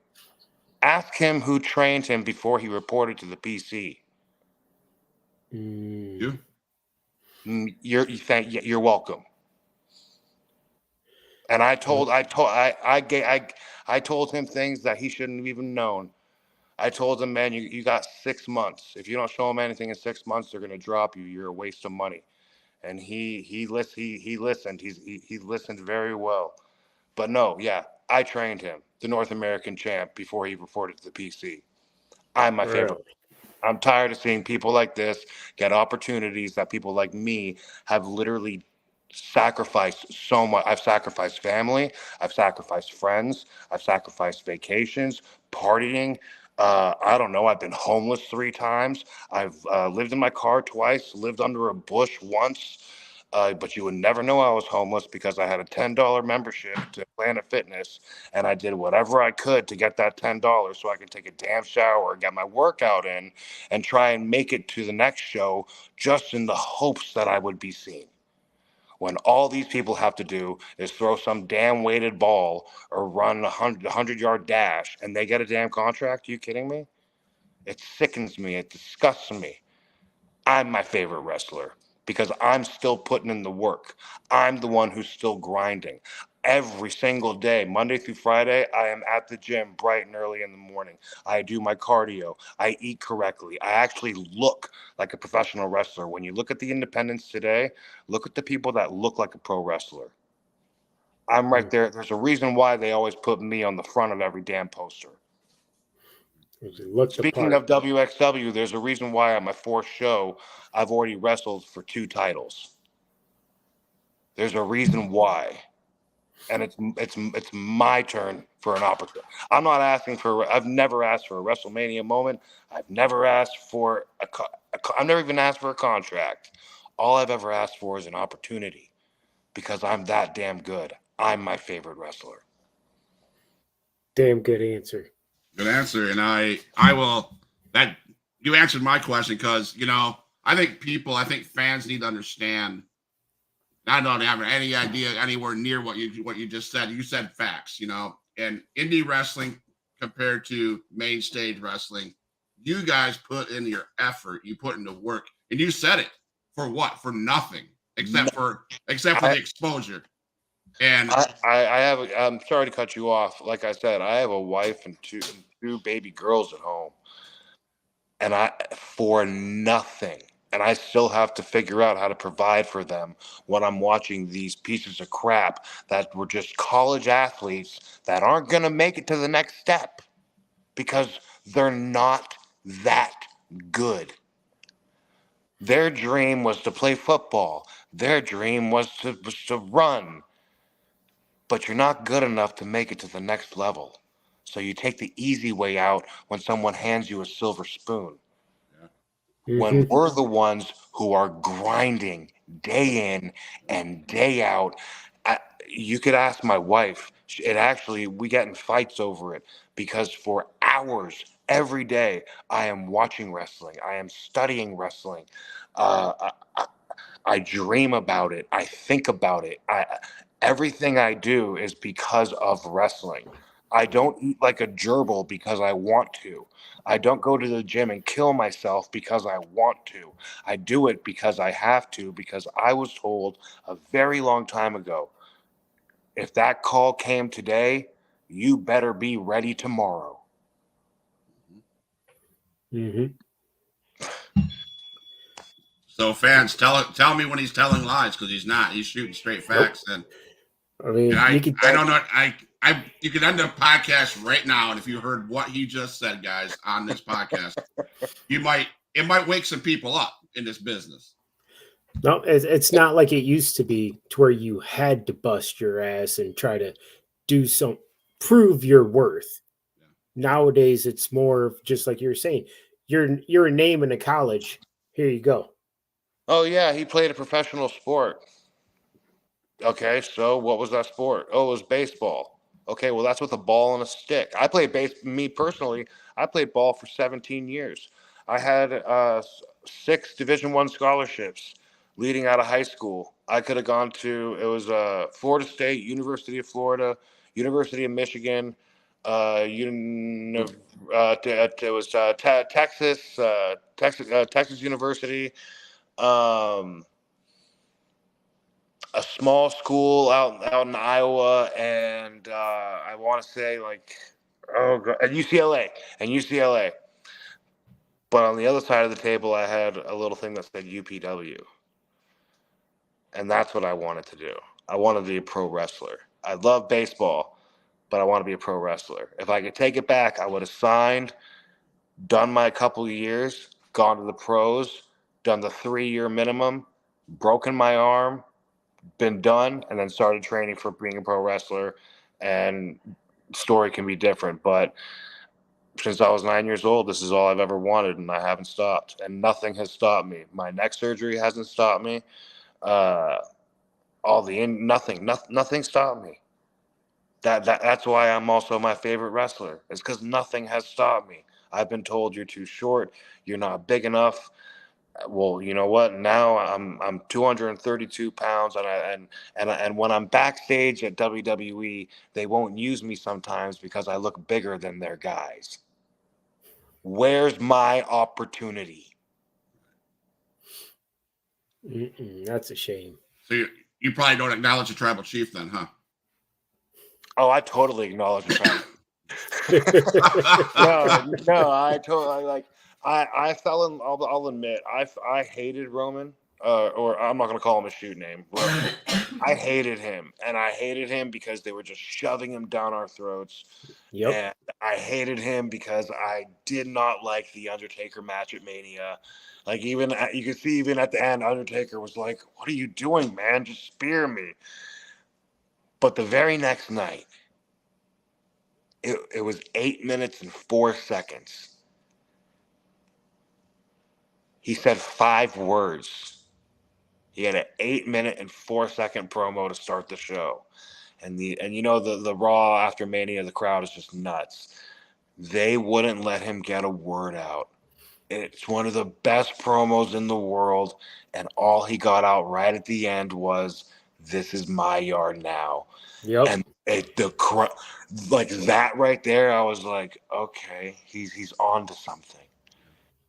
ask him who trained him before he reported to the PC. You? You're welcome. And I told him things that he shouldn't have even known. I told him, man, you got 6 months. If you don't show him anything in 6 months, they're gonna drop you. You're a waste of money. And he listened. He listened very well. But no, yeah, I trained him, the North American champ, before he reported to the PC. I'm my favorite. I'm tired of seeing people like this get opportunities that people like me have literally sacrificed so much. I've sacrificed family. I've sacrificed friends. I've sacrificed vacations, partying. I don't know. I've been homeless 3 times. I've lived in my car twice, lived under a bush once. But you would never know I was homeless because I had a $10 membership to Planet Fitness, and I did whatever I could to get that $10 so I could take a damn shower, get my workout in, and try and make it to the next show just in the hopes that I would be seen. When all these people have to do is throw some damn weighted ball or run a 100-yard dash and they get a damn contract? Are you kidding me? It sickens me. It disgusts me. I'm my favorite wrestler because I'm still putting in the work. I'm the one who's still grinding. Every single day, Monday through Friday, I am at the gym bright and early in the morning. I do my cardio. I eat correctly. I actually look like a professional wrestler. When you look at the independents today, look at the people that look like a pro wrestler. I'm right there. There's a reason why they always put me on the front of every damn poster. Speaking of WXW, there's a reason why on my 4th show, I've already wrestled for 2 titles. There's a reason why. And it's my turn for an opportunity. I've never asked for a WrestleMania moment. I've never asked for I've never even asked for a contract. All I've ever asked for is an opportunity because I'm that damn good. I'm my favorite wrestler. Damn good answer. Good answer. And I will, that you answered my question because, I think fans need to understand. I don't have any idea anywhere near what you just said. You said facts, and indie wrestling compared to main stage wrestling, you guys put in your effort, you put into work, and you said it for what? For nothing except for the exposure. And I'm sorry to cut you off. Like I said, I have a wife and two baby girls at home, and for nothing. And I still have to figure out how to provide for them when I'm watching these pieces of crap that were just college athletes that aren't going to make it to the next step because they're not that good. Their dream was to play football. Their dream was to run. But you're not good enough to make it to the next level. So you take the easy way out when someone hands you a silver spoon. When we're the ones who are grinding day in and day out. You could ask my wife. We get in fights over it because for hours every day I am watching wrestling. I am studying wrestling. I dream about it. I think about it. Everything I do is because of wrestling. I don't eat like a gerbil because I want to. I don't go to the gym and kill myself because I want to. I do it because I have to, because I was told a very long time ago, if that call came today, you better be ready tomorrow. So fans, tell me when he's telling lies, because he's not. He's shooting straight facts. And I mean, I don't know. You could end a podcast right now, and if you heard what he just said, guys, on this podcast, it might wake some people up in this business. No, it's not like it used to be, to where you had to bust your ass and try to prove your worth. Nowadays, it's more of just like you were saying. You're a name in a college. Here you go. Oh yeah, he played a professional sport. Okay, so what was that sport? Oh, it was baseball. Okay, well that's with a ball and a stick. I played Me personally, I played ball for 17 years. I had 6 Division I scholarships leading out of high school. I could have gone to Florida State, University of Florida, University of Michigan, it was Texas University. Um, a small school out in Iowa, and I want to say at UCLA. But on the other side of the table, I had a little thing that said UPW, and that's what I wanted to do. I wanted to be a pro wrestler. I love baseball, but I want to be a pro wrestler. If I could take it back, I would have signed, done my couple of years, gone to the pros, done the 3-year minimum, broken my arm, been done, and then started training for being a pro wrestler. And story can be different, but since I was 9 years old, this is all I've ever wanted, and I haven't stopped, and nothing has stopped me. My neck surgery hasn't stopped me. Nothing stopped me. That's why I'm also my favorite wrestler. It's because nothing has stopped me. I've been told you're too short, you're not big enough. Well, you know what? Now I'm 232 pounds, and when I'm backstage at WWE, they won't use me sometimes because I look bigger than their guys. Where's my opportunity? That's a shame. So you probably don't acknowledge the tribal chief then, huh? Oh, I totally acknowledge the fact. No, I totally like. I fell in. I'll admit, I hated Roman. Or I'm not gonna call him a shoot name. I hated him, and I hated him because they were just shoving him down our throats. Yep. And I hated him because I did not like the Undertaker match at Mania. Like you could see even at the end, Undertaker was like, "What are you doing, man? Just spear me." But the very next night, it was 8 minutes and 4 seconds. He said 5 words. He had an 8-minute and 4-second promo to start the show. And the Raw after Mania, the crowd is just nuts. They wouldn't let him get a word out. It's one of the best promos in the world, and all he got out right at the end was, "This is my yard now." Yep. And like that right there, I was like, okay, he's on to something.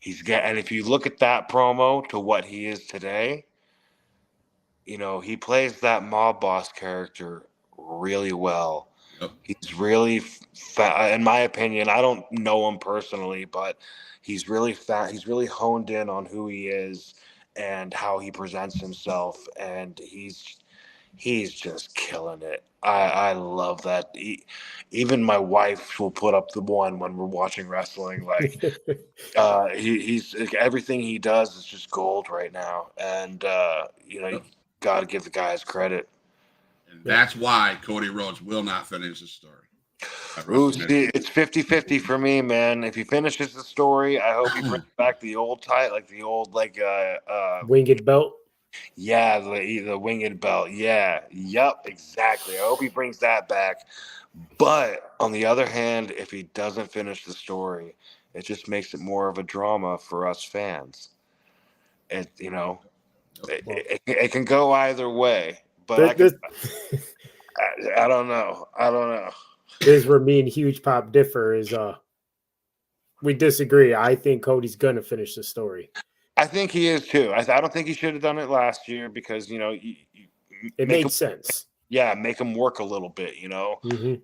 And if you look at that promo to what he is today, he plays that mob boss character really well. Yep. He's really, in my opinion, I don't know him personally, but he's really fat. He's really honed in on who he is and how he presents himself, and he's just killing it. I love that. Even my wife will put up the one when we're watching wrestling. Like, he's everything he does is just gold right now, and you got to give the guy his credit. And that's why Cody Rhodes will not finish his story. Ooh, see, it's 50-50 for me, man. If he finishes the story, I hope he brings back the old winged belt. Yeah, the winged belt. Yeah, yep, exactly. I hope he brings that back. But on the other hand, if he doesn't finish the story, it just makes it more of a drama for us fans. It can go either way. But I don't know. This is where me and Huge Pop differ. Is we disagree. I think Cody's gonna finish the story. I think he is too. I don't think he should have done it last year because it made sense. Yeah, make him work a little bit, Mm-hmm.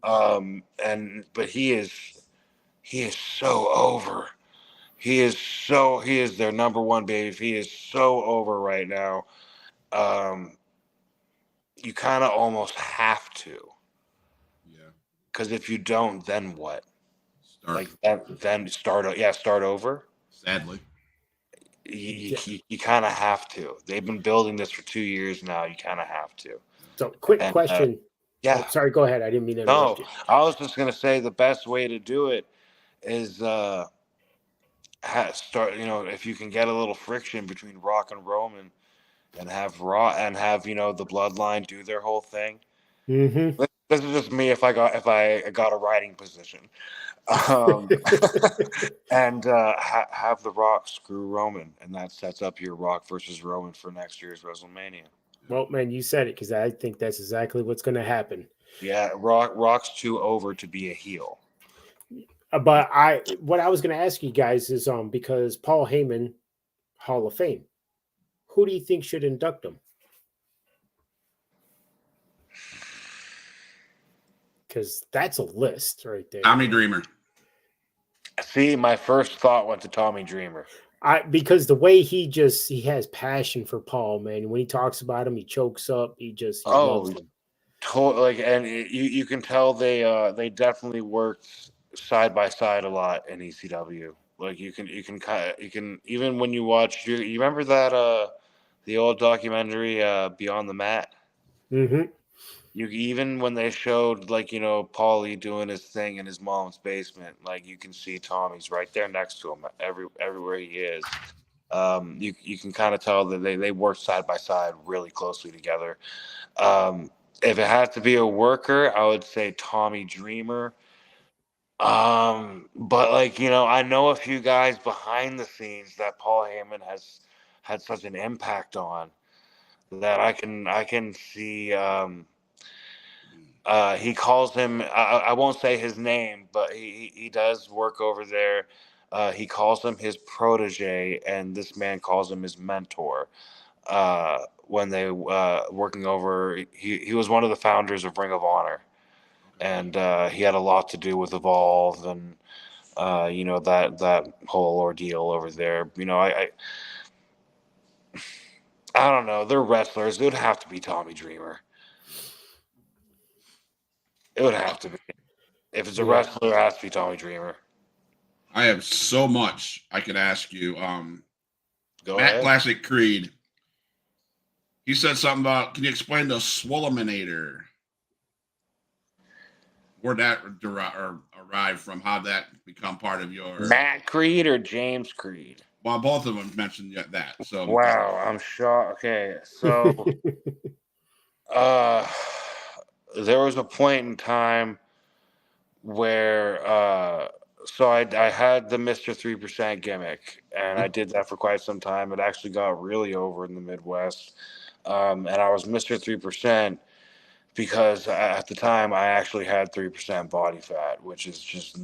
But he is so over. He is their number one baby. He is so over right now. You kind of almost have to. Yeah. Because if you don't, then what? Start over. Sadly. You kind of have to. They've been building this for 2 years now. You kind of have to. So, quick question. Yeah. Oh, sorry, go ahead. I didn't mean to interrupt you. I was just going to say the best way to do it is start, if you can get a little friction between Rock and Roman, and have the Bloodline do their whole thing. Mm-hmm. This is just me if I got a writing position, um, and have the Rock screw Roman, and that sets up your Rock versus Roman for next year's WrestleMania. Well, man, you said it, because I think that's exactly what's going to happen. Yeah, Rock's too over to be a heel. But what I was going to ask you guys is, because Paul Heyman, Hall of Fame, who do you think should induct him? Because that's a list right there. Tommy Dreamer. See, my first thought went to Tommy Dreamer. Because the way he has passion for Paul, man. When he talks about him, he chokes up. He loves him. And you can tell they definitely worked side by side a lot in ECW. Like you can even when you watch, you remember that the old documentary Beyond the Mat. Mm-hmm. You even when they showed Paulie doing his thing in his mom's basement, like you can see Tommy's right there next to him everywhere he is. You can kind of tell that they work side by side really closely together. If it had to be a worker, I would say Tommy Dreamer. But I know a few guys behind the scenes that Paul Heyman has had such an impact on that I can see. He calls him. I won't say his name, but he does work over there. He calls him his protege, and this man calls him his mentor. When they working over, he was one of the founders of Ring of Honor, and he had a lot to do with Evolve and that whole ordeal over there. I don't know. They're wrestlers. It would have to be Tommy Dreamer. It would have to be. If it's a wrestler, it has to be Tommy Dreamer. I have so much I could ask you. Go Matt ahead. Classic Creed. He said something about, can you explain the Swolminator? Where'd that arrive from? How'd that become part of your... Matt Creed or James Creed? Well, both of them mentioned that. So wow, I'm shocked. Okay, so there was a point in time where so I had the Mr. 3% gimmick, and I did that for quite some time. It actually got really over in the Midwest, and I was Mr. 3% because at the time I actually had 3% body fat, which is just,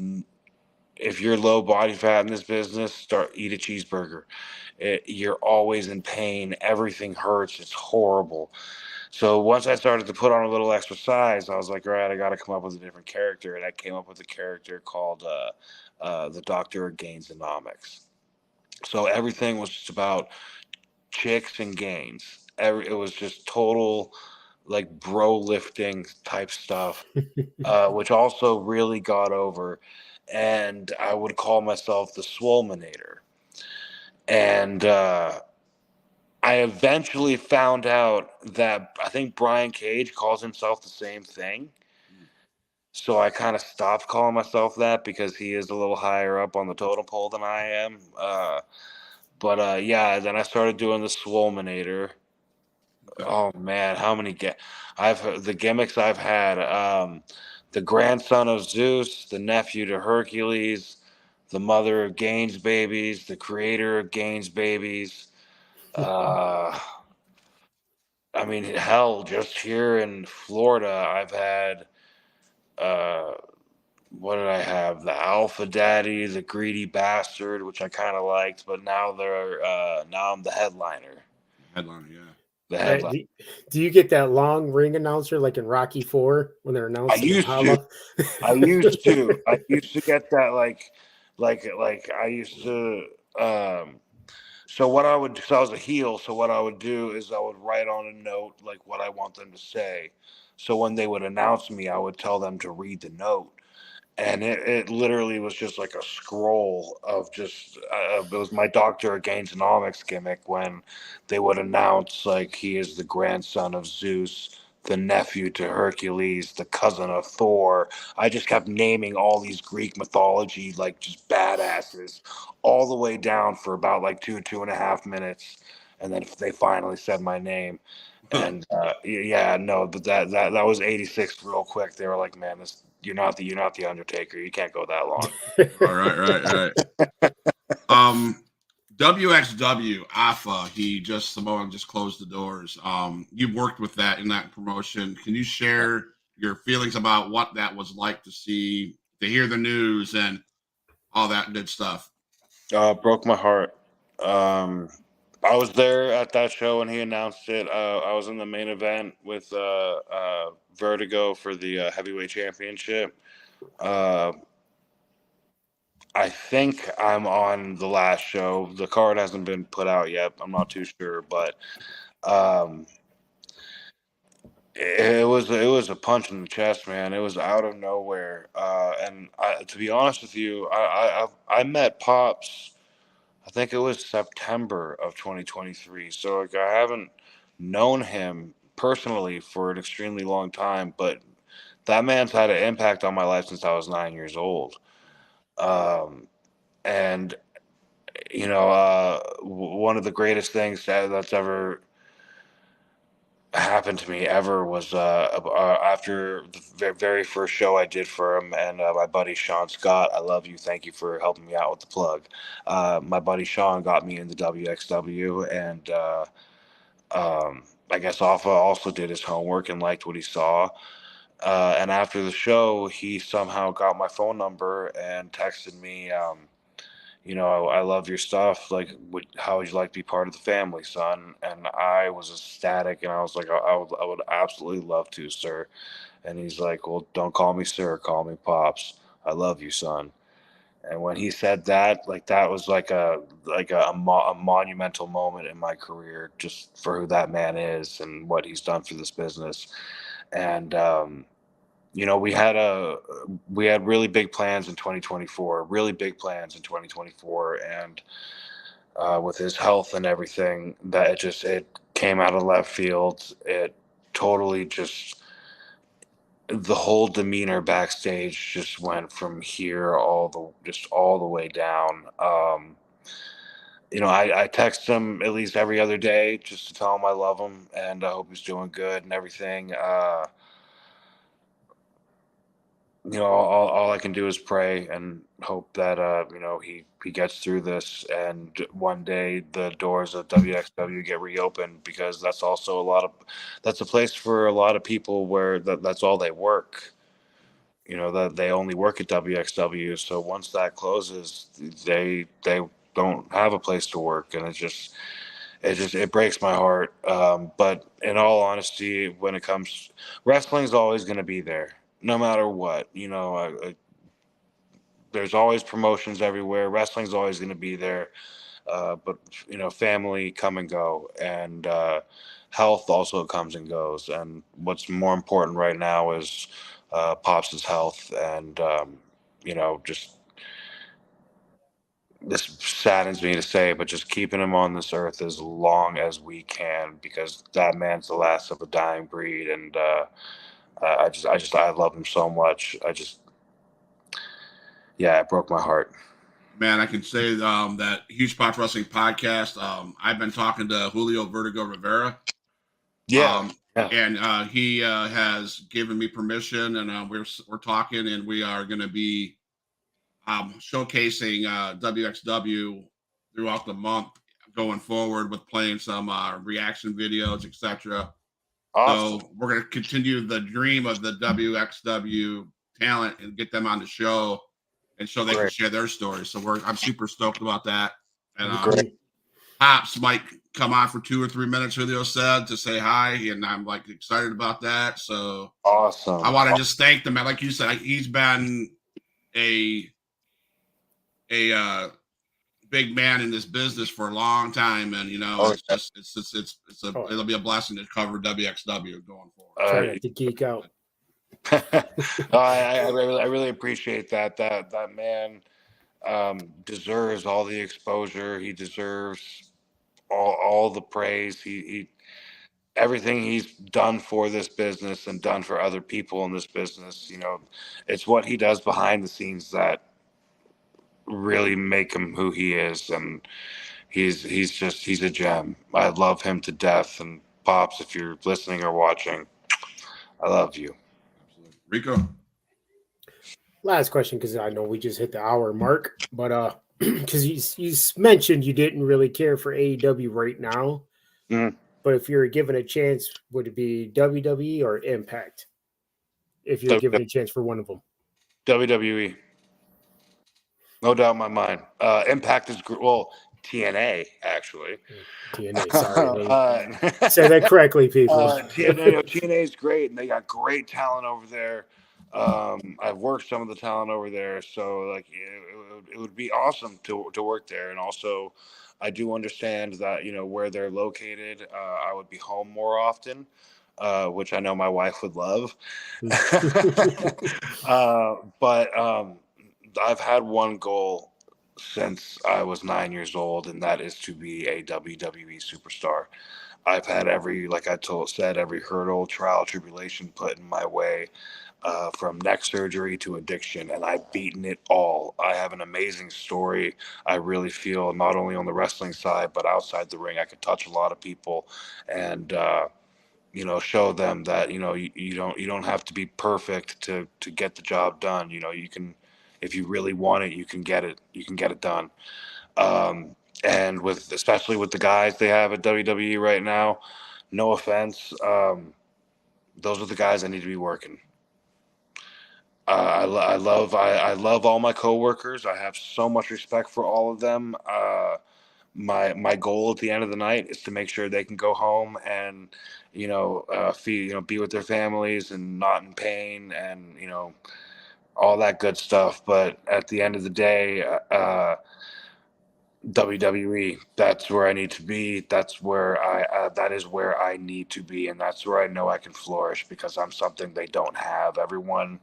if you're low body fat in this business, eat a cheeseburger. You're always in pain. Everything hurts. It's horrible. So once I started to put on a little extra size, I was like, all right, I got to come up with a different character. And I came up with a character called the Doctor of Gains-onomics. So everything was just about chicks and gains. It was just total bro lifting type stuff, which also really got over. And I would call myself the Swolminator. And I eventually found out that I think Brian Cage calls himself the same thing. So I kind of stopped calling myself that because he is a little higher up on the totem pole than I am. But then I started doing the Swolminator. Oh man, how many the gimmicks I've had. The grandson of Zeus, the nephew to Hercules, the mother of Gaines babies, the creator of Gaines babies. I mean, hell, just here in Florida, I've had, what did I have? The Alpha Daddy, the Greedy Bastard, which I kind of liked, but now now I'm the headliner. Headliner, yeah. The headliner. Do you get that long ring announcer like in Rocky IV when they're announcing? I used to. I used to get that I used to. So what I would do, so I was a heel. So what I would do is I would write on a note what I want them to say. So when they would announce me, I would tell them to read the note, and it literally was just like a scroll of just. It was my Doctor of Gains-onomics gimmick when they would announce he is the grandson of Zeus, the nephew to Hercules, the cousin of Thor. I just kept naming all these Greek mythology, like just badasses, all the way down for about like 2.5 minutes. And then they finally said my name. And yeah, no, but that was 86 real quick. They were like, man, you're not the Undertaker. You can't go that long. All right. WXW Alpha, Samoa just closed the doors. You worked with that in that promotion. Can you share your feelings about what that was like to hear the news and all that good stuff? Broke my heart. I was there at that show when he announced it. I was in the main event with Vertigo for the heavyweight championship. I think I'm on the last show. The card hasn't been put out yet. I'm not too sure, but it was a punch in the chest, man. It was out of nowhere. And to be honest with you, I met Pops. I think it was September of 2023. So like I haven't known him personally for an extremely long time, but that man's had an impact on my life since I was 9 years old. And one of the greatest things that's ever happened to me ever was after the very first show I did for him, and my buddy Sean Scott, I love you, thank you for helping me out with the plug. My buddy Sean got me into WXW, and I guess Alpha also did his homework and liked what he saw. And after the show, he somehow got my phone number and texted me. I love your stuff. Like, how would you like to be part of the family, son? And I was ecstatic, and I was like, I would absolutely love to, sir. And he's like, well, don't call me sir, call me Pops. I love you, son. And when he said that, like that was like a monumental moment in my career, just for who that man is and what he's done for this business. And we had really big plans in 2024, and with his health and everything, that it came out of left field. It totally just the whole demeanor backstage just went from here all the way down. I text him at least every other day just to tell him I love him and I hope he's doing good and everything. All I can do is pray and hope that he gets through this, and one day the doors of WXW get reopened, because that's also that's a place for a lot of people where that's all they work. That they only work at WXW. So once that closes, they don't have a place to work, and it breaks my heart. But in all honesty, when it comes, wrestling's always going to be there, no matter what. There's always promotions everywhere. Wrestling's always going to be there. But family come and go, and health also comes and goes. And what's more important right now is Pops' health, and just this saddens me to say, but just keeping him on this earth as long as we can, because that man's the last of a dying breed, and I love him so much. It broke my heart. Man, I can say that Huge Pop Wrestling podcast. I've been talking to Julio Vertigo Rivera. Yeah. And he has given me permission, and we're talking, and we are going to be showcasing WXW throughout the month going forward, with playing some reaction videos, etc. Awesome. So we're going to continue the dream of the WXW talent and get them on the show, and so they can share their stories. So I'm super stoked about that. And Pops might come on for 2 or 3 minutes, Julio said, to say hi, and I'm like excited about that. So awesome. I want to just thank the man. Like you said, he's been a big man in this business for a long time, and it'll be a blessing to cover WXW going forward. Try not to geek out. I really appreciate that. That man deserves all the exposure. He deserves all the praise. everything he's done for this business and done for other people in this business, it's what he does behind the scenes that really make him who he is. And he's a gem. I love him to death. And Pops, if you're listening or watching, I love you. Absolutely. Rico. Last question, because I know we just hit the hour mark, but because you mentioned you didn't really care for AEW right now, but if you're given a chance, would it be WWE or Impact? If you're given a chance for one of them, WWE, no doubt in my mind. Impact is TNA actually. TNA. Sorry, say that correctly, people. TNA is great, and they got great talent over there. I've worked some of the talent over there, so like it would be awesome to work there. And also, I do understand that where they're located, I would be home more often, which I know my wife would love. But I've had one goal since I was 9 years old, and that is to be a WWE superstar. I've had every hurdle, trial, tribulation put in my way, from neck surgery to addiction, and I've beaten it all. I have an amazing story. I really feel not only on the wrestling side, but outside the ring, I could touch a lot of people and, show them that, you don't have to be perfect to get the job done. You can, if you really want it, you can get it done. And especially with the guys they have at WWE right now, no offense, those are the guys I need to be working. I love all my coworkers. I have so much respect for all of them. My goal at the end of the night is to make sure they can go home and be with their families and not in pain and all that good stuff. But at the end of the day, WWE, that's where I need to be. That is where I need to be, and that's where I know I can flourish because I'm something they don't have. Everyone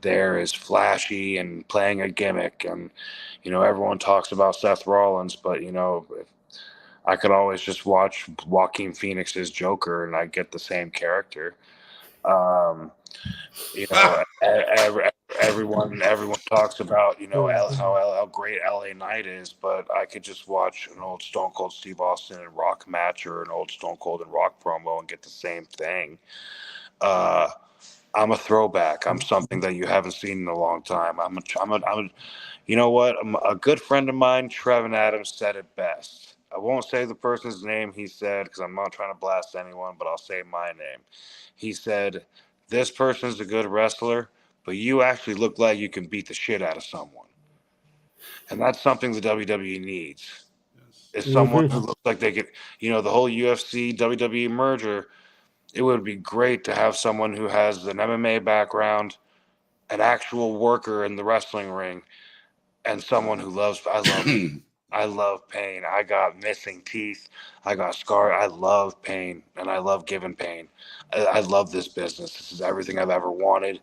there is flashy and playing a gimmick, and everyone talks about Seth Rollins, but I could always just watch Joaquin Phoenix's Joker and I get the same character. Everyone talks about how great LA Knight is, but I could just watch an old Stone Cold Steve Austin and Rock match or an old Stone Cold and Rock promo and get the same thing. I'm a throwback. I'm something that you haven't seen in a long time. You know what? A good friend of mine, Trevin Adams, said it best. I won't say the person's name he said because I'm not trying to blast anyone, but I'll say my name. He said, "This person's a good wrestler, but you actually look like you can beat the shit out of someone." And that's something the WWE needs. Is someone who looks like they could, the whole UFC WWE merger. It would be great to have someone who has an MMA background, an actual worker in the wrestling ring, and someone who I love pain. I got missing teeth. I got scar. I love pain, and I love giving pain. I love this business. This is everything I've ever wanted.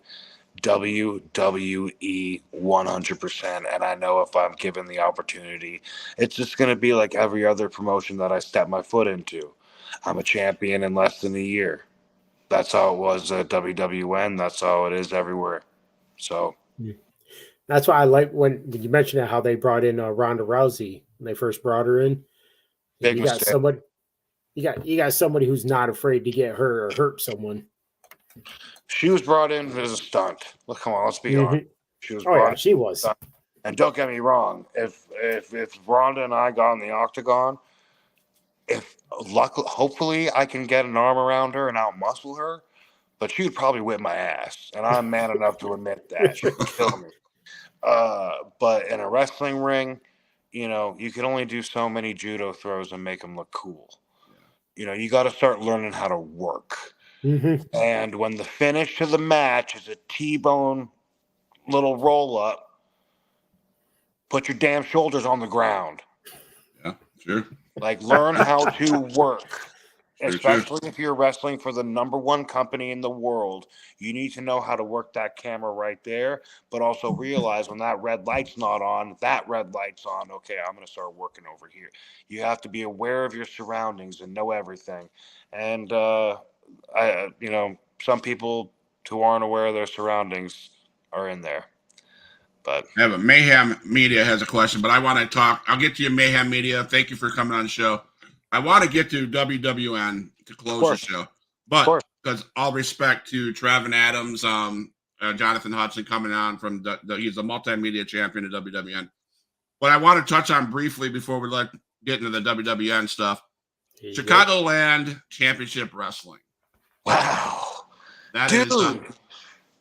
WWE 100%. And I know if I'm given the opportunity, it's just going to be like every other promotion that I step my foot into. I'm a champion in less than a year. That's how it was at WWN. That's how it is everywhere. So that's why I like when you mentioned how they brought in Ronda Rousey when they first brought her in. Big mistake. You got somebody who's not afraid to get hurt or hurt someone. She was brought in as a stunt. Look, come on, let's be honest. She was brought in. She was. And don't get me wrong. If Ronda and I got in the octagon, hopefully I can get an arm around her and out-muscle her, but she would probably whip my ass, and I'm man enough to admit that. She would kill me. But in a wrestling ring, you can only do so many judo throws and make them look cool. You got to start learning how to work. And when the finish to the match is a T-bone little roll-up, put your damn shoulders on the ground. Yeah, sure. Like, learn how to work. Especially if you're wrestling for the #1 company in the world, you need to know how to work that camera right there, but also realize when that red light's not on, that red light's on. Okay, I'm going to start working over here. You have to be aware of your surroundings and know everything. And, some people who aren't aware of their surroundings are in there. But yeah, but Mayhem Media has a question, but I want to talk. I'll get to you, Mayhem Media. Thank you for coming on the show. I want to get to WWN to close the show, but because all respect to Trevin Adams, Jonathon Hudson coming on from he's a multimedia champion at WWN. But I want to touch on briefly before we get into the WWN stuff. Chicagoland Championship Wrestling. Wow, that dude, is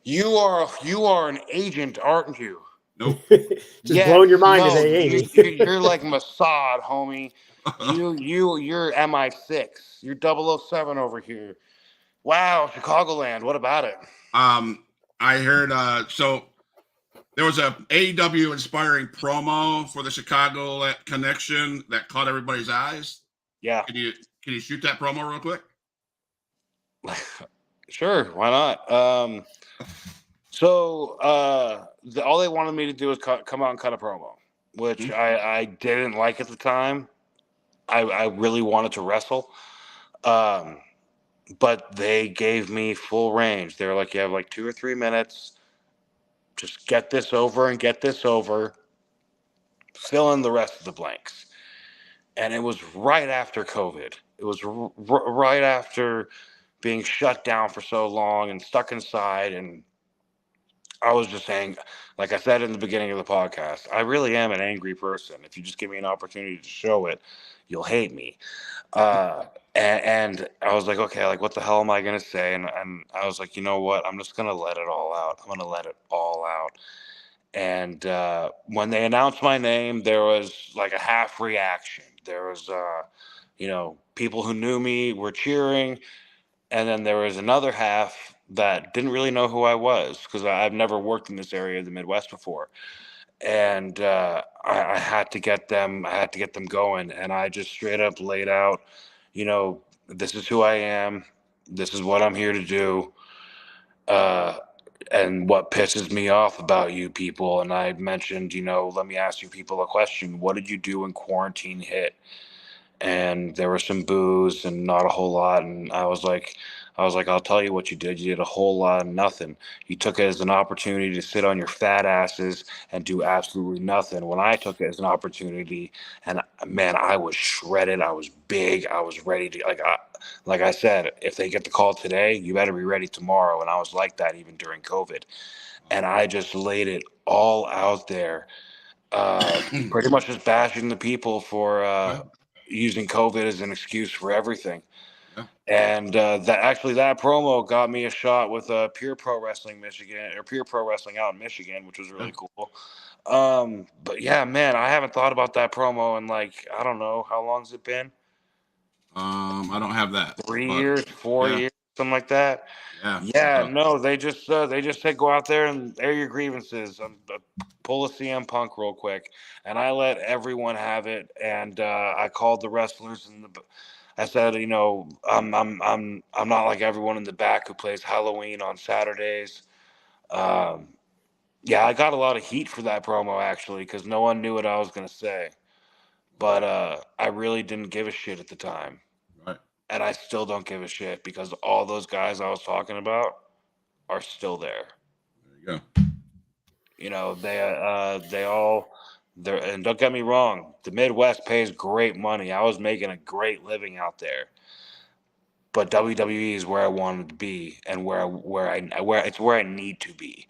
you are an agent, aren't you? Nope. Just blowing your mind today, Amy. You're like Mossad, homie. You're MI6. You're 007 over here. Wow, Chicagoland. What about it? I heard so there was a AEW inspiring promo for the Chicago connection that caught everybody's eyes. Yeah. Can you shoot that promo real quick? Sure, why not? So all they wanted me to do was come out and cut a promo, which I didn't like at the time. I really wanted to wrestle, but they gave me full range. They were like, you have like 2 or 3 minutes. Just get this over and get this over. Fill in the rest of the blanks. And it was right after COVID. It was right after being shut down for so long and stuck inside. And I was just saying, like I said in the beginning of the podcast, I really am an angry person. If you just give me an opportunity to show it, you'll hate me. And I was like, okay, like what the hell am I going to say? And I was like, you know what? I'm just going to let it all out. I'm going to let it all out. And when they announced my name, there was like a half reaction. There was, people who knew me were cheering. And then there was another half that didn't really know who I was because I've never worked in this area of the Midwest before. And I had to get them. I had to get them going. And I just straight up laid out, this is who I am. This is what I'm here to do. And what pisses me off about you people. And I mentioned, let me ask you people a question. What did you do when quarantine hit? And there were some boos and not a whole lot. And I was like, I'll tell you what you did. You did a whole lot of nothing. You took it as an opportunity to sit on your fat asses and do absolutely nothing. When I took it as an opportunity, and man, I was shredded. I was big. I was ready to, like I said, if they get the call today, you better be ready tomorrow. And I was like that even during COVID. And I just laid it all out there, pretty much just bashing the people for using COVID as an excuse for everything. And that promo got me a shot with Pure Pro Wrestling Michigan, or Pure Pro Wrestling out in Michigan, which was really cool. But yeah, man, I haven't thought about that promo in I don't know, how long's it been? I don't have that. 3 years, 4 years, something like that. Yeah. No, they just said go out there and air your grievances. Pull a CM Punk real quick, and I let everyone have it. And I called the wrestlers and I said, I'm not like everyone in the back who plays Halloween on Saturdays. I got a lot of heat for that promo actually because no one knew what I was gonna say, but I really didn't give a shit at the time. Right. And I still don't give a shit because all those guys I was talking about are still there. There you go. And don't get me wrong, the Midwest pays great money. I was making a great living out there. But WWE is where I wanted to be and where I need to be.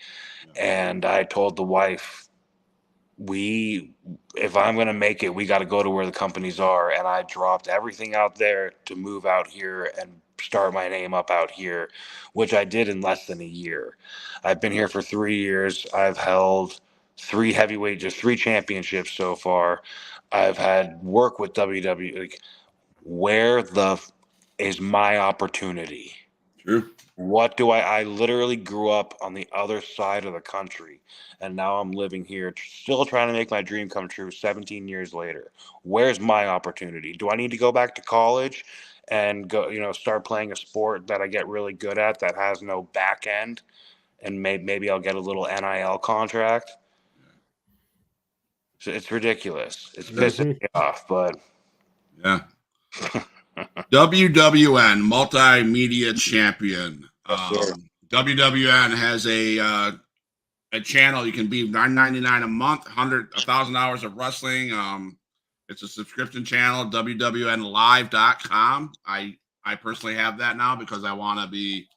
And I told the wife, if I'm going to make it, we got to go to where the companies are. And I dropped everything out there to move out here and start my name up out here, which I did in less than a year. I've been here for 3 years. I've held 3 championships so far. I've had work with WWE. Where is my opportunity? True. What do I literally grew up on the other side of the country, and now I'm living here, still trying to make my dream come true 17 years later. Where's my opportunity? Do I need to go back to college and go, start playing a sport that I get really good at that has no back end, and maybe I'll get a little NIL contract. So it's ridiculous. It's pissing me off, but yeah. WWN Multimedia Champion. WWN has a channel. You can be $9.99 a month, 1,000 hours of wrestling. It's a subscription channel, WWNlive.com. I personally have that now because I want to be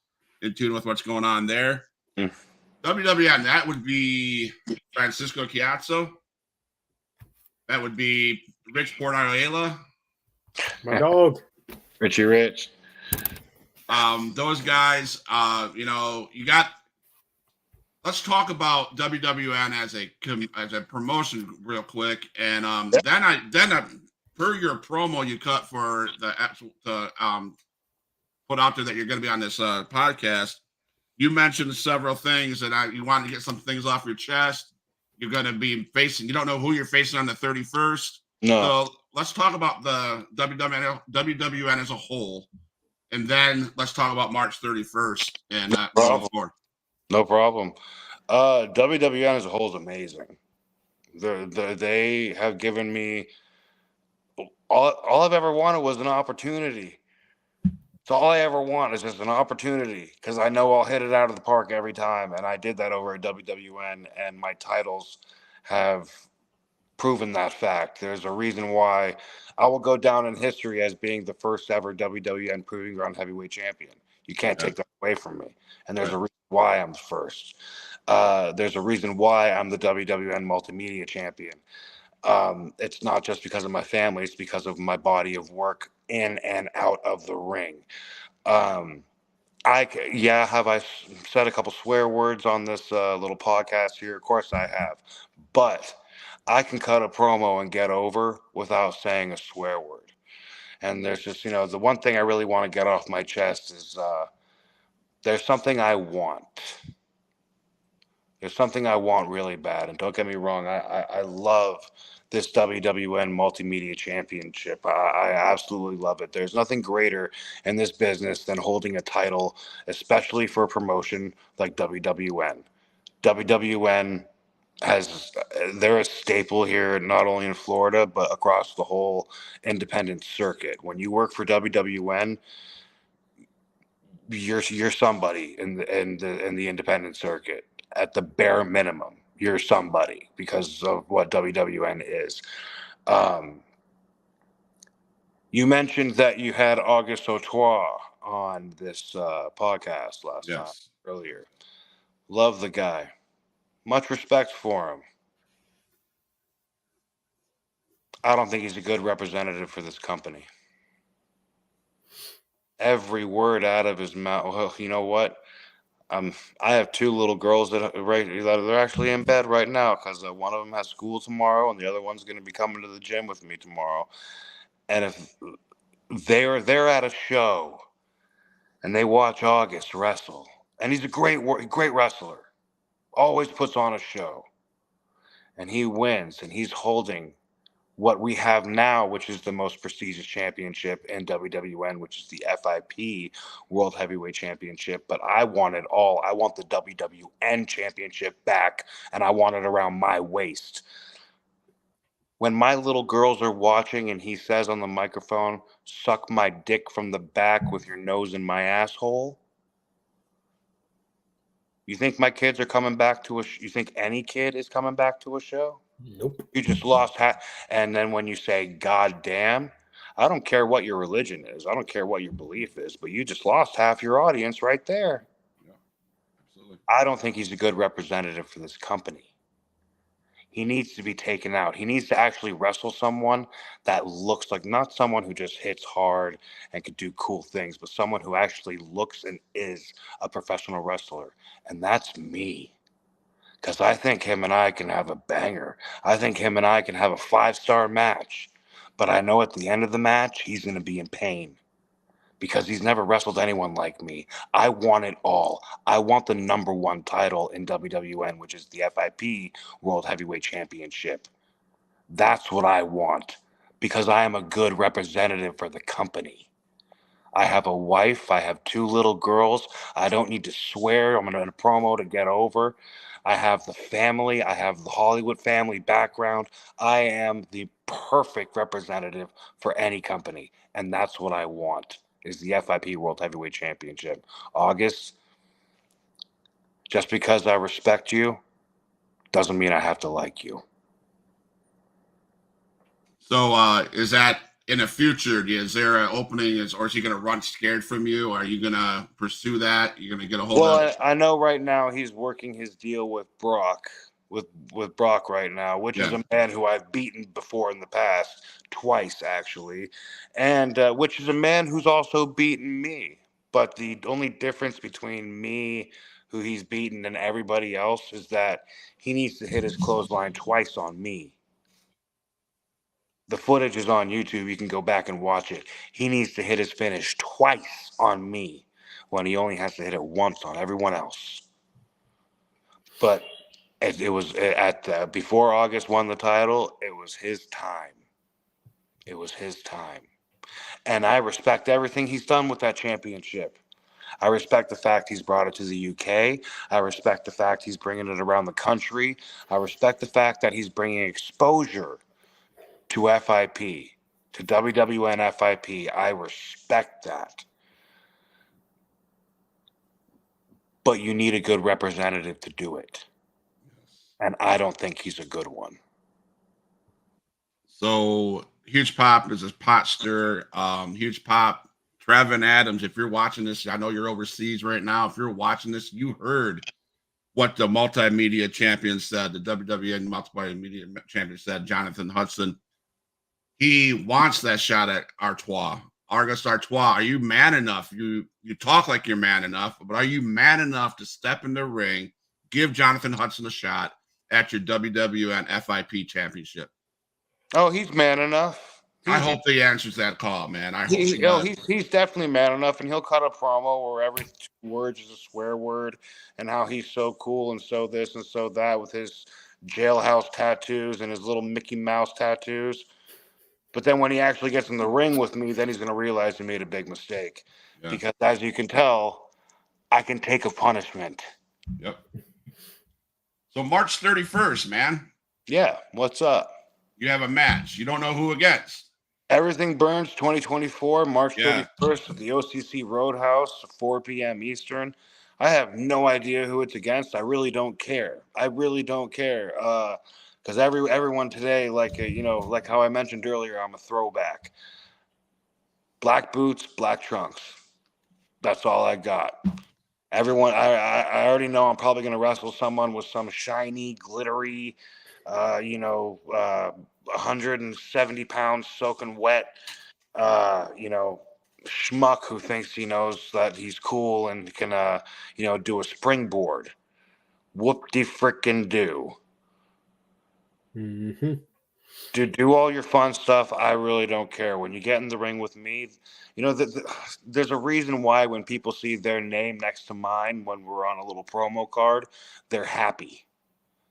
in tune with what's going on there. WWN, that would be Francisco Chiazzo. That would be Rich Portariella. My dog. Richie Rich. Those guys, you got. Let's talk about WWN as a promotion real quick, and then per your promo you cut for the put out there that you're going to be on this podcast. You mentioned several things that you wanted to get some things off your chest. You're going to be facing. You don't know who you're facing on the 31st. No. So let's talk about the WWN as a whole, and then let's talk about March 31st and moving forward. No problem. WWN as a whole is amazing. They have given me all I've ever wanted was an opportunity. So all I ever want is just an opportunity, because I know I'll hit it out of the park every time, and I did that over at WWN, and my titles have proven that fact. There's a reason why I will go down in history as being the first ever WWN Proving Ground Heavyweight Champion. You can't take that away from me. And there's a reason why I'm the first. There's a reason why I'm the WWN Multimedia Champion. It's not just because of my family. It's because of my body of work in and out of the ring. Have I said a couple swear words on this little podcast here? Of course I have. But I can cut a promo and get over without saying a swear word. And there's just, the one thing I really want to get off my chest is there's something I want. There's something I want really bad. And don't get me wrong, I love this WWN Multimedia Championship. I absolutely love it. There's nothing greater in this business than holding a title, especially for a promotion like WWN. WWN they're a staple here, not only in Florida, but across the whole independent circuit. When you work for WWN, you're somebody in the independent circuit. At the bare minimum, you're somebody because of what WWN is. You mentioned that you had Auguste Autois on this podcast last time earlier. Love the guy. Much respect for him. I don't think he's a good representative for this company. Every word out of his mouth. Well, you know what? I have two little girls that they're actually in bed right now because one of them has school tomorrow and the other one's going to be coming to the gym with me tomorrow. And if they're at a show and they watch August wrestle, and he's a great wrestler, always puts on a show, and he wins, and he's holding what we have now, which is the most prestigious championship in WWN, which is the FIP World Heavyweight Championship. But I want it all. I want the WWN Championship back, and I want it around my waist. When my little girls are watching and he says on the microphone, "Suck my dick from the back with your nose in my asshole," you think my kids are coming back to you think any kid is coming back to a show? Nope. You just lost half. And then when you say, "God damn," I don't care what your religion is. I don't care what your belief is, but you just lost half your audience right there. Yeah, absolutely. I don't think he's a good representative for this company. He needs to be taken out. He needs to actually wrestle someone that looks like, not someone who just hits hard and can do cool things, but someone who actually looks and is a professional wrestler. And that's me. Because I think him and I can have a banger. I think him and I can have a 5-star match. But I know at the end of the match, he's going to be in pain. Because he's never wrestled anyone like me. I want it all. I want the #1 title in WWN, which is the FIP World Heavyweight Championship. That's what I want. Because I am a good representative for the company. I have a wife. I have 2 little girls. I don't need to swear. I'm in a promo to get over. I have the family. I have the Hollywood family background. I am the perfect representative for any company, and that's what I want, is the FIP World Heavyweight Championship. August, just because I respect you doesn't mean I have to like you. So is that in the future? Is there an opening? Or is he going to run scared from you? Are you going to pursue that? You're going to get a hold of? Well, I know right now he's working his deal with Brock, with Brock right now, which is a man who I've beaten before in the past, twice actually, and which is a man who's also beaten me. But the only difference between me, who he's beaten, and everybody else is that he needs to hit his clothesline twice on me. The footage is on YouTube. You can go back and watch it. He needs to hit his finish twice on me when he only has to hit it once on everyone else. But it was at before August won the title, it was his time. It was his time. And I respect everything he's done with that championship. I respect the fact he's brought it to the UK. I respect the fact he's bringing it around the country. I respect the fact that he's bringing exposure to FIP, to WWN FIP. I respect that. But you need a good representative to do it. And I don't think he's a good one. So Huge Pop is a pot stir. Huge Pop, Trevin Adams, if you're watching this, I know you're overseas right now. If you're watching this, you heard what the multimedia champion said, the WWN multimedia champion said, Jonathon Hudson. He wants that shot at Artois. Auguste Artois, are you man enough? You talk like you're man enough, but are you man enough to step in the ring, give Jonathon Hudson a shot at your WWN FIP championship? Oh, he's man enough. I hope he answers that call, man. I hope he's definitely man enough, and he'll cut a promo where every 2 words is a swear word, and how he's so cool and so this and so that with his jailhouse tattoos and his little Mickey Mouse tattoos. But then when he actually gets in the ring with me, then he's going to realize he made a big mistake. Yeah. Because as you can tell, I can take a punishment. Yep. So March 31st, man. Yeah. What's up? You have a match. You don't know who against. Everything Burns 2024, March 31st at the OCC Roadhouse, 4 p.m. Eastern. I have no idea who it's against. I really don't care. I really don't care. Because everyone today, like like how I mentioned earlier, I'm a throwback. Black boots, black trunks. That's all I got. Everyone, I already know I'm probably going to wrestle someone with some shiny, glittery, 170 pounds soaking wet, schmuck who thinks he knows that he's cool and can, do a springboard. Whoop-de-frickin' do. Mm-hmm. Do all your fun stuff. I really don't care. When you get in the ring with me, there's a reason why when people see their name next to mine when we're on a little promo card, they're happy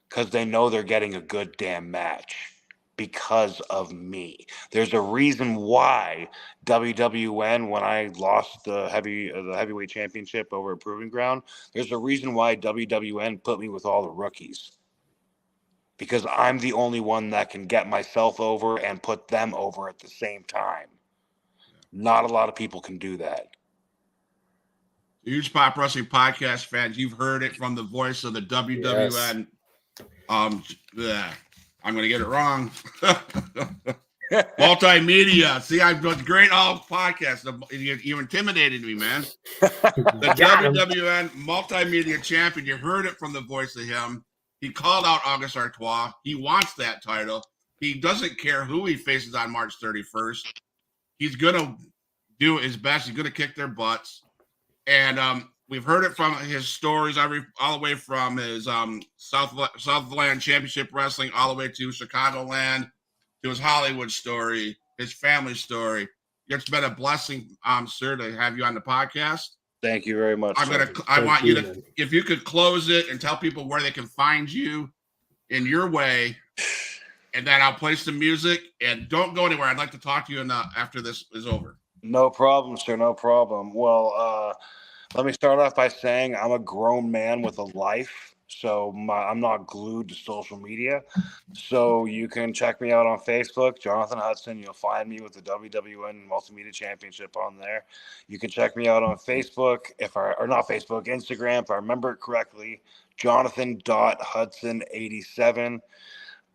because they know they're getting a good damn match because of me. There's a reason why WWN, when I lost the heavyweight championship over at Proving Ground, there's a reason why WWN put me with all the rookies. Because I'm the only one that can get myself over and put them over at the same time. Not a lot of people can do that. Huge Pop Wrestling Podcast fans, you've heard it from the voice of the WWN. Yes. I'm going to get it wrong. Multimedia. See, I've got great all podcasts. You intimidated me, man. The WWN Multimedia Champion. You heard it from the voice of him. He called out Auguste Artois. He wants that title. He doesn't care who he faces on March 31st. He's going to do his best. He's going to kick their butts. And we've heard it from his stories all the way from his Southland Championship Wrestling all the way to Chicagoland, to his Hollywood story, his family story. It's been a blessing, sir, to have you on the podcast. Thank you very much. I want you to, if you could close it and tell people where they can find you in your way, and then I'll play some music. And don't go anywhere. I'd like to talk to you after this is over. No problem, sir. No problem. Well, let me start off by saying I'm a grown man with a life, so I'm not glued to social media. So you can check me out on Facebook, Jonathon Hudson. You'll find me with the WWN Multimedia Championship on there. You can check me out on Facebook, Instagram, if I remember it correctly, Jonathan.Hudson87.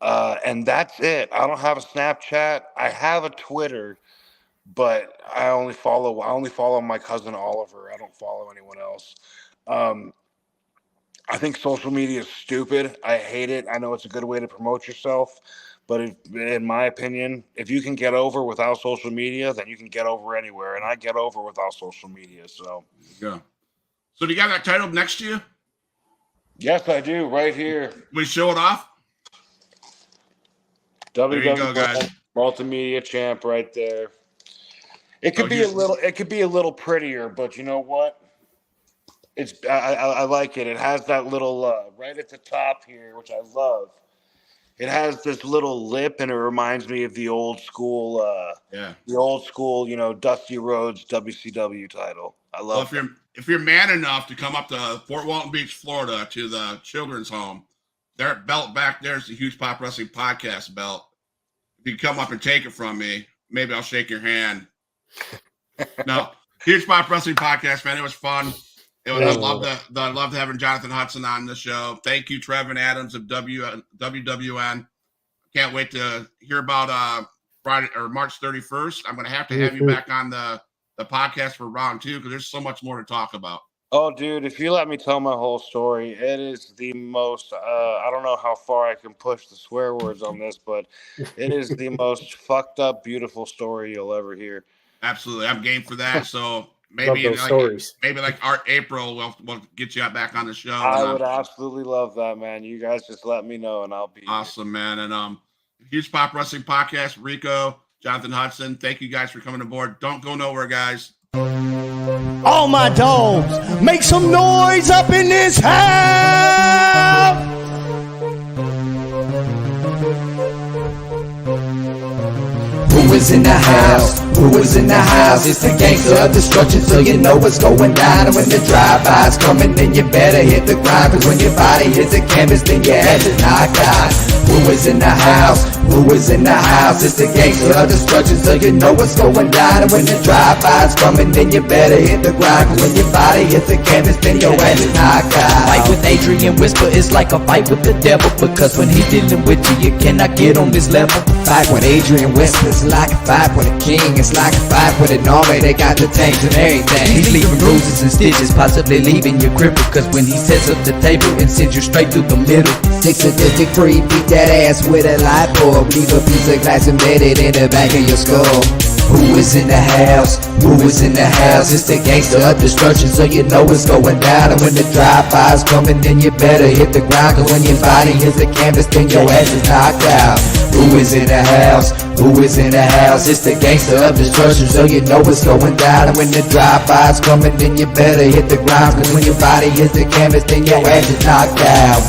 And that's it. I don't have a Snapchat. I have a Twitter, but I only follow my cousin Oliver. I don't follow anyone else. I think social media is stupid. I hate it. I know it's a good way to promote yourself, but in my opinion, if you can get over without social media, then you can get over anywhere. And I get over without social media. So yeah. So do you got that title next to you? Yes, I do. Right here. We show it off. There you go, guys. Multimedia champ right there. It could be a little prettier, but you know what? I like it. It has that little right at the top here, which I love. It has this little lip, and it reminds me of the old school, Dusty Rhodes WCW title. I love. Well, if you're man enough to come up to Fort Walton Beach, Florida, to the children's home, their belt back there is the Huge Pop Wrestling Podcast belt. If you come up and take it from me, maybe I'll shake your hand. No, Huge Pop Wrestling Podcast, man. It was fun. I loved having Jonathon Hudson on the show. Thank you, Trevin Adams of WWN. Can't wait to hear about Friday or March 31st. I'm going to have you back on the podcast for round 2 because there's so much more to talk about. Oh, dude, if you let me tell my whole story, it is the most, I don't know how far I can push the swear words on this, but it is the most fucked up, beautiful story you'll ever hear. Absolutely. I'm game for that. So maybe like April, we'll get you back on the show. I would absolutely love that, man. You guys just let me know and I'll be awesome, man. And Huge Pop Wrestling Podcast, Rico, Jonathon Hudson. Thank you guys for coming aboard. Don't go nowhere, guys. All my dogs, make some noise up in this house. Who is in the house? Who is in the house? It's the gangster of destruction, so you know what's going down. And when the drive-by's coming, then you better hit the grind. Cause when your body hits the canvas, then your head is knocked out. Who is in the house? Who is in the house? It's the gangster of destruction, so you know what's going down. And when the drive-by's coming, then you better hit the grind. Cause when your body hits the canvas, then your head is knocked out. Fight with Adrian Whisper is like a fight with the devil, because when he's dealing with you, you cannot get on this level. Fight with Adrian Whisper is like a fight with a king. It's like a fight with an army, they got the tanks and everything. He's leaving bruises and stitches, possibly leaving you crippled, cause when he sets up the table and sends you straight through the middle. 6 sadistic free, beat that ass with a light bulb. Leave a piece of glass embedded in the back of your skull. Who is in the house? Who is in the house? It's the gangster of destruction, so you know what's going down. And when the drive-by's coming, then you better hit the ground. Cause when your body hits the canvas, then your ass is knocked out. Who is in the house? Who is in the house? It's the gangster of destruction, so you know what's going down. And when the drive-by's coming, then you better hit the ground. Cause when your body hits the canvas, then your ass is knocked out.